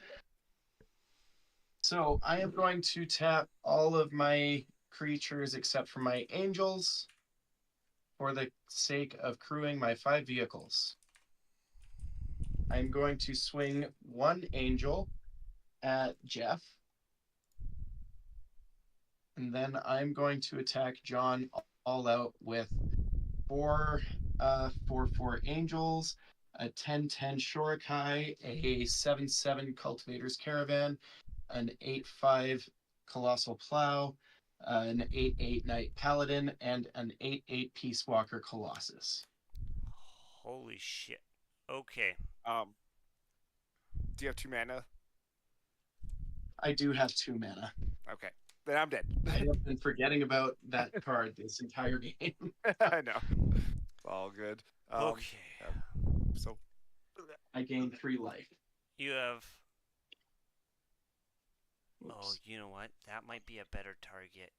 So I am going to tap all of my creatures except for my angels for the sake of crewing my 5 vehicles. I'm going to swing 1 angel at Jeff. And then I'm going to attack John all out with 4 angels, a 10/10 Shorikai, a 7/7 Cultivator's Caravan, an 8/5 Colossal Plow, an 8/8 Knight Paladin, and an 8/8 Peace Walker Colossus.
Holy shit. Okay.
Do you have 2 mana?
I do have 2 mana.
Okay. Then I'm dead.
I have been forgetting about that card this entire game.
I know. All good.
Okay.
So
I gained 3 life.
You have Oh, you know what? That might be a better target.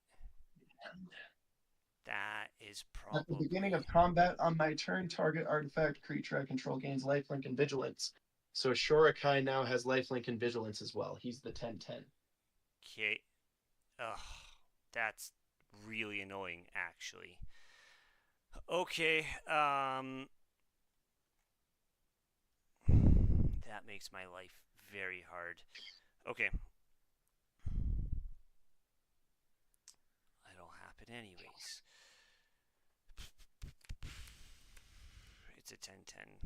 That is
At the
probably.
beginning of combat on my turn, target artifact creature I control gains lifelink and vigilance. So Shorakai now has lifelink and vigilance as well. He's the 10/10.
Okay. Ugh, that's really annoying, actually. Okay. That makes my life very hard. Okay. It'll happen anyways. It's a 10/10.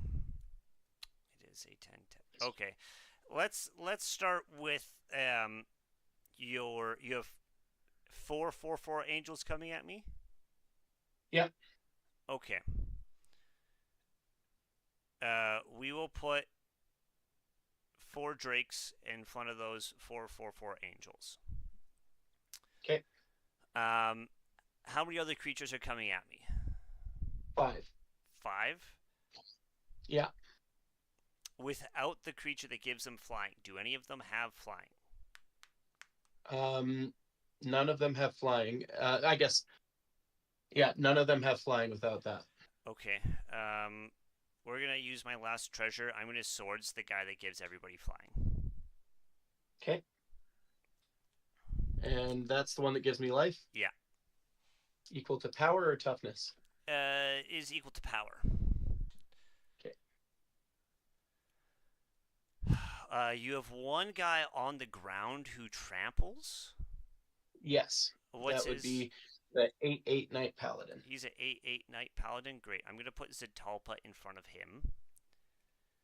It is a 10/10. Okay. Let's start with you have 4/4/4 angels coming at me.
Yep.
Okay. We will put 4 drakes in front of those 4/4/4 angels.
Okay.
How many other creatures are coming at me?
5.
5?
Yeah.
Without the creature that gives them flying, do any of them have flying?
None of them have flying. I guess. Yeah, none of them have flying without that.
Okay. We're gonna use my last treasure. I'm gonna swords the guy that gives everybody flying.
Okay. And that's the one that gives me life?
Yeah.
Equal to power or toughness?
Is equal to power.
Okay.
You have one guy on the ground who tramples.
Yes.
What's
that would
his?
be the 8/8 Knight Paladin.
He's an 8/8 Knight Paladin. Great. I'm gonna put Zitalpa in front of him.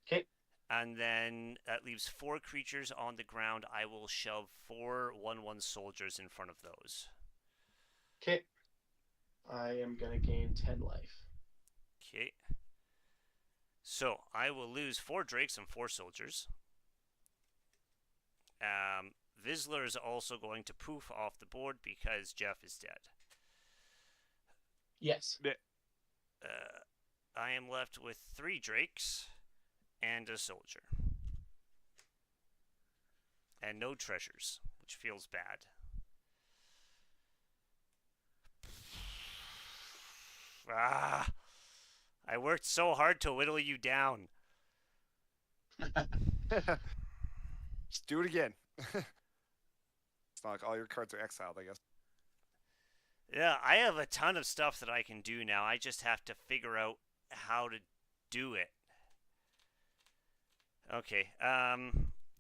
Okay.
And then that leaves 4 creatures on the ground. I will shove 4 1/1 soldiers in front of those.
Okay. I am going to gain 10 life.
Okay. So I will lose 4 drakes and 4 soldiers. Vizsla is also going to poof off the board because Jeff is dead.
Yes.
I am left with 3 drakes and a soldier. And no treasures, which feels bad. Ah! I worked so hard to whittle you down.
Just do it again. It's not like all your cards are exiled, I guess.
Yeah, I have a ton of stuff that I can do now. I just have to figure out how to do it. Okay,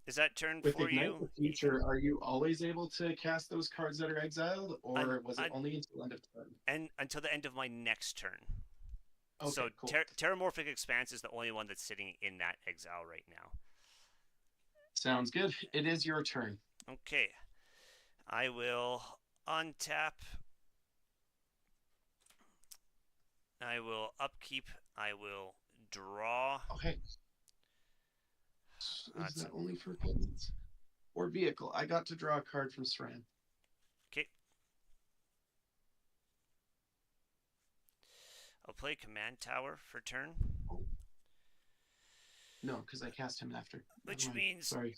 is that turn
With
for
Ignite
you?
the Future, are you always able to cast those cards that are exiled, or was it only until end of turn?
And until the end of my next turn.
Okay,
So
cool.
Terramorphic Expanse is the only one that's sitting in that exile right now.
Sounds good. It is your turn.
Okay. I will untap. I will upkeep. I will draw.
Okay. Is that only for buttons? Or vehicle? I got to draw a card from SRAM.
Okay. I'll play Command Tower for turn.
No, because I cast him after.
Which means
sorry.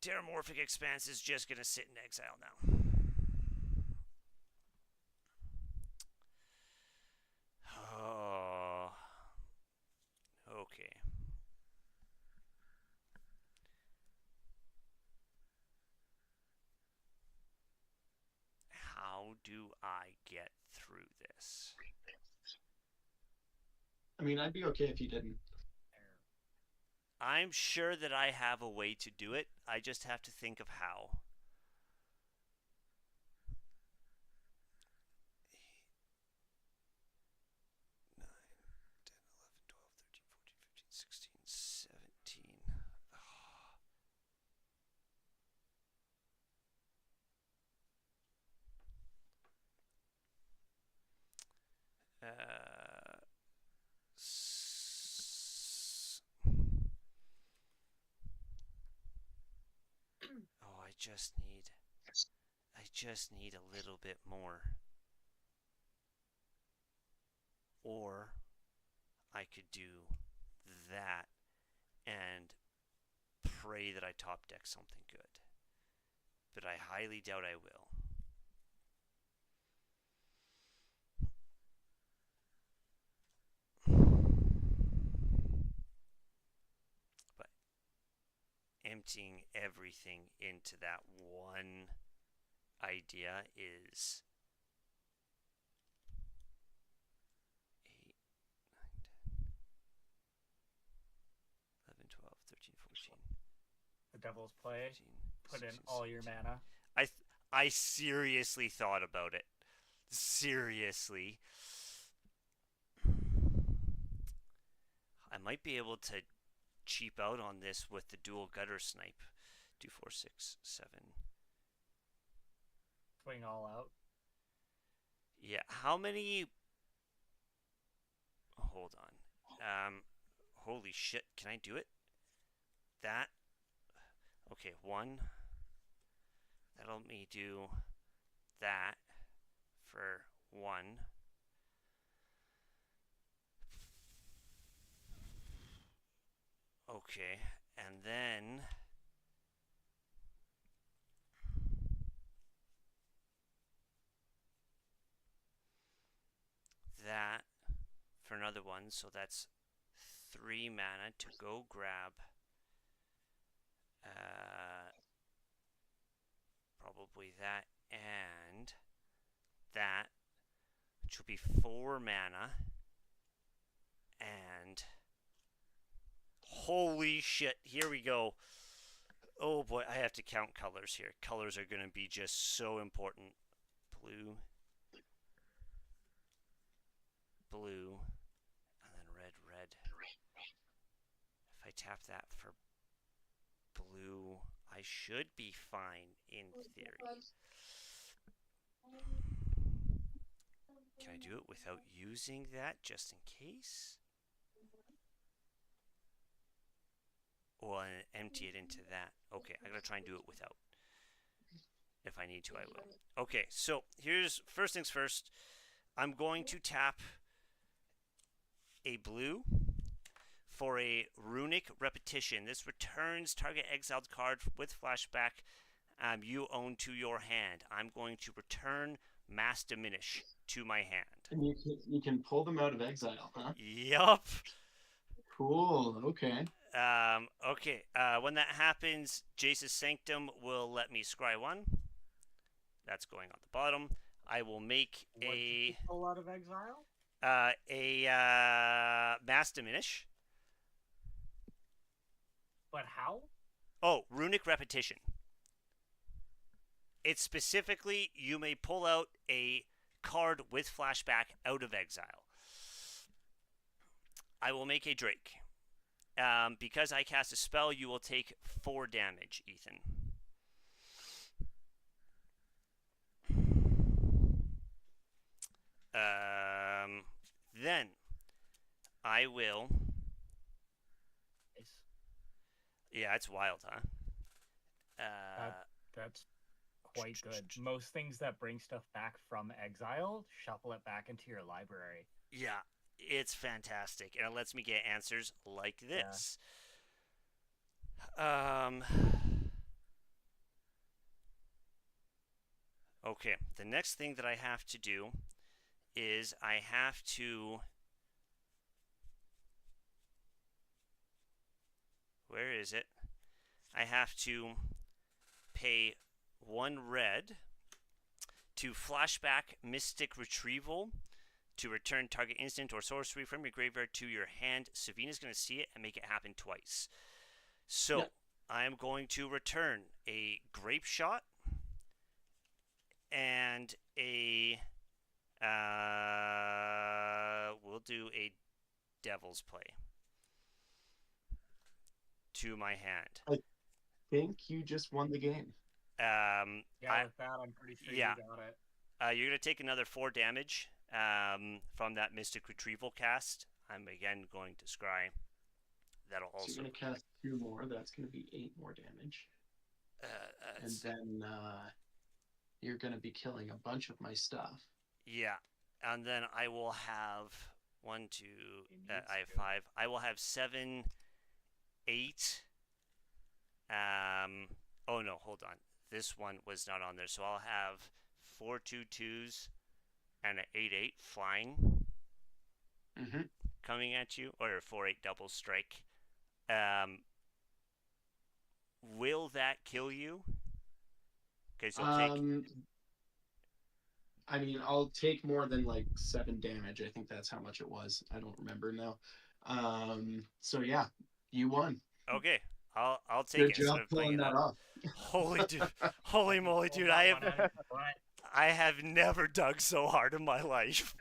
Terramorphic Expanse is just going to sit in exile now. Oh. Okay. How do I get through this?
I mean, I'd be okay if you didn't.
I'm sure that I have a way to do it. I just have to think of how. Oh, I just need a little bit more. Or I could do that and pray that I top deck something good. but I highly doubt I will. But emptying everything into that one idea is 8, 9, 10, 11, 12, 13, 14,
The Devil's Play.
15,
Put in
16,
all your
17.
mana.
I seriously thought about it. Seriously. I might be able to cheap out on this with the dual gutter snipe. 2, 4, 6, 7.
Swing all out.
Yeah, how many? Hold on. Holy shit! Can I do it? That. Okay, 1. That'll let me do that for 1. Okay, and then that for another 1, so that's 3 mana to go grab probably that and that, which will be 4 mana. And holy shit, here we go. Oh boy, I have to count colors here. Colors are going to be just so important. Blue, blue, and then red, red. If I tap that for blue, I should be fine in theory. Can I do it without using that just in case? Or empty it into that. Okay, I'm going to try and do it without. If I need to, I will. Okay, so here's first things first. I'm going to tap a blue for a runic repetition. This returns target exiled card with flashback you own to your hand. I'm going to return Mass Diminish to my hand.
And you can pull them out of exile, huh?
Yup.
Cool. Okay.
Okay. When that happens, Jace's Sanctum will let me scry 1. That's going on the bottom. I will make
What did you pull out of exile?
Mass Diminish.
But how?
Oh, Runic Repetition. It's specifically, you may pull out a card with flashback out of exile. I will make a Drake. Because I cast a spell, you will take 4 damage, Ethan. Then I will. Yeah, it's wild, huh?
That's quite good. Most things that bring stuff back from exile, shuffle it back into your library.
Yeah, it's fantastic, and it lets me get answers like this. Okay, the next thing that I have to do is I have to. Where is it? I have to pay 1 red to flashback Mystic Retrieval to return target instant or sorcery from your graveyard to your hand. Savina's going to see it and make it happen twice. So yep. I am going to return a Grape Shot and a we'll do a Devil's Play to my hand.
I think you just won the game.
With that, I'm pretty sure you got it.
You're going to take another 4 damage from that Mystic Retrieval cast. I'm again going to scry. That'll also.
So you're going to cast 2 more. That's going to be 8 more damage. And then you're going to be killing a bunch of my stuff.
Yeah. And then I will have 1, 2, I have 5. I will have 7, 8. Oh no, hold on. this one was not on there. So I'll have 4 2 2s and an 8 8 flying
Mm-hmm.
coming at you, or a 4 8 double strike. Um, will that kill you? Because you'll take.
I mean, I'll take more than like 7 damage. I think that's how much it was. I don't remember now. So yeah, you won.
Okay, I'll take
Good
it instead
job
of playing
pulling
it
that
up.
off.
Holy dude, holy moly,
Pulled
dude!
that
I
one out of
have
your butt.
I have never dug so hard in my life.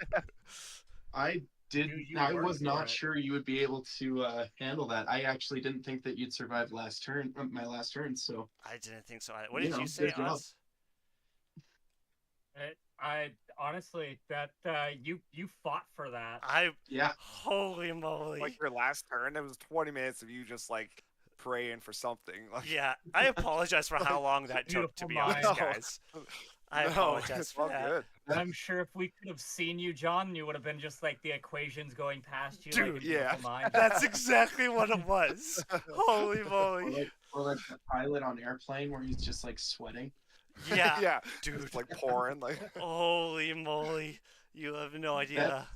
I did.
Dude, you
I
worked
was
for
not
it.
sure you would be able to handle that. I actually didn't think that you'd survive last turn. My last turn. So
I didn't think so. What
you
did
know,
you say,
good job.
Oz?
I honestly that you fought for that.
Yeah.
Holy moly!
Like your last turn, it was 20 minutes of you just like praying for something. Like,
Yeah, I apologize for how long that took. To
Beautiful
be honest,
mind.
guys, I
no,
apologize
it's
for
all
that.
good.
I'm sure if we could have seen you, John, you would have been just like the equations going past you,
Dude,
like a
yeah.
beautiful mind.
That's exactly what it was. Holy
Or
moly!
like the pilot on airplane where he's just like sweating.
Yeah,
yeah,
dude.
just like pouring. Like,
Holy moly! You have no idea.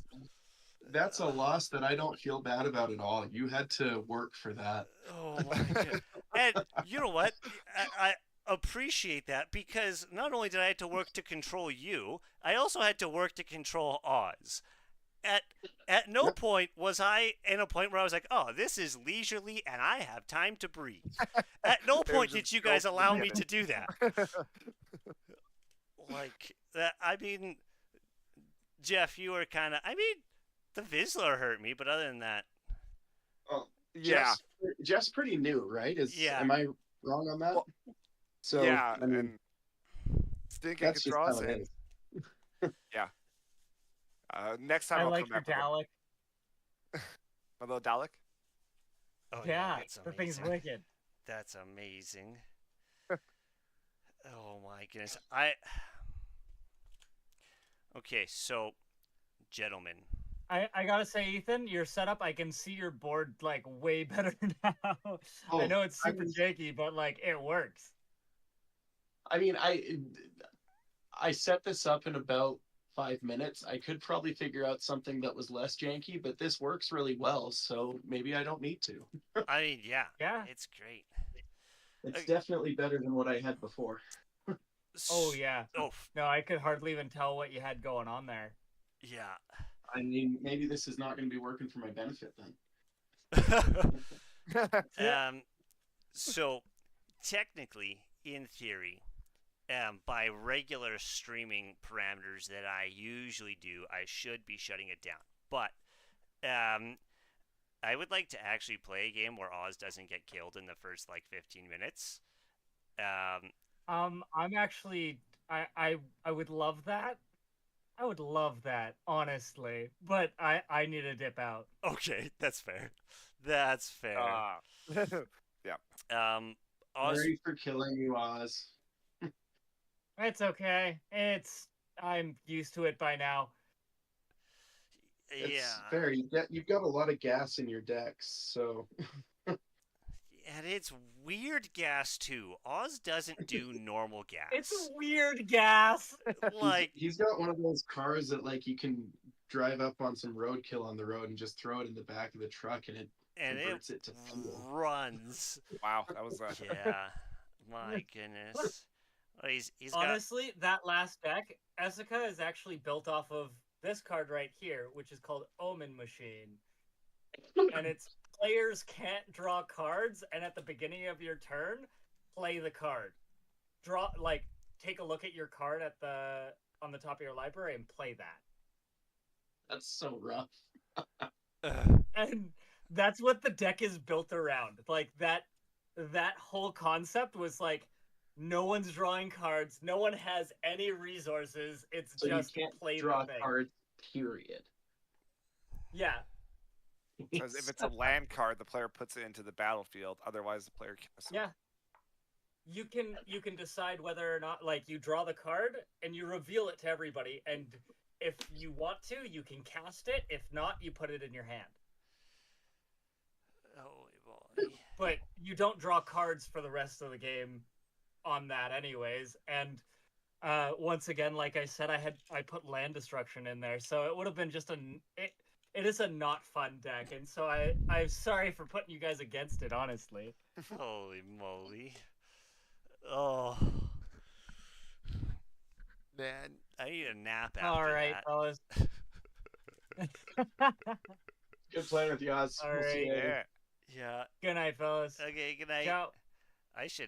That's a loss that I don't feel bad about at all. You had to work for that.
Oh my god! And you know what? I appreciate that because not only did I have to work to control you, I also had to work to control Oz. At no
Yep.
point was I in a point where I was like, "Oh, this is leisurely and I have time to breathe." At no
was
point
just
did you
go
guys
for the
allow me
minute.
to do that. Like that. I mean, Jeff, you were kind of. I mean, the Vizsla hurt me, but other than that,
Oh,
yeah,
Jeff's pretty new, right?
Yeah.
Am I wrong on that?
Well,
So
yeah,
I mean,
and stinking
that's just
draws
how it
and
is.
next time
I
I'll
like
come
your
back with
Dalek.
a little Dalek.
oh
Yeah,
that's
the thing's
amazing.
wicked.
That's amazing. Oh my goodness. I. Okay, so, gentlemen.
I gotta say, Ethan, your setup, I can see your board like way better now. I
Oh,
know it's
I
super
mean-
janky, but like it works.
I mean, I set this up in about 5 minutes. I could probably figure out something that was less janky, but this works really well, so maybe I don't need to.
I mean, yeah.
Yeah.
It's great.
It's
Okay.
definitely better than what I had before.
Oh yeah.
Oh,
No, I could hardly even tell what you had going on there.
yeah.
I mean, maybe this is not going to be working for my benefit then.
So, technically, in theory, by regular streaming parameters that I usually do, I should be shutting it down. But I would like to actually play a game where Oz doesn't get killed in the first like 15 minutes.
I'm actually I would love that. I would love that, honestly. But I need to dip out.
Okay, that's fair. That's fair. Oz,
Sorry for killing you, Oz.
It's okay. I'm used to it by now.
It's
yeah.
fair. You've got a lot of gas in your decks, so
And it's weird gas too. Oz doesn't do normal gas.
It's weird gas.
Like
he's got one of those cars that like you can drive up on some roadkill on the road and just throw it in the back of the truck and it converts it to fuel.
runs.
Wow, that was
Yeah. My goodness. Well, he's got
Honestly, that last deck, Essica is actually built off of this card right here, which is called Omen Machine. And it's players can't draw cards, and at the beginning of your turn, play the card. Take a look at your card on the top of your library and play that.
That's so rough.
And that's what the deck is built around. Like that whole concept was like no one's drawing cards, no one has any resources. It's
So
just
you can't
play
draw
the thing.
cards, period.
Yeah.
because if it's a land card, the player puts it into the battlefield. Otherwise, the player casts it.
Yeah. You can decide whether or not like you draw the card and you reveal it to everybody, and if you want to, you can cast it. If not, you put it in your hand.
holy boy.
But you don't draw cards for the rest of the game on that anyways. And once again, like I said, I put land destruction in there, so it would have been just it is a not fun deck, and so I'm sorry for putting you guys against it, honestly.
Holy moly. Oh. Man, I need a nap after
All right,
that.
fellas.
Good playing with you, Oz.
All
We'll see you
right.
later.
Yeah.
Yeah.
Good night, fellas.
Okay, good night.
Ciao.
I should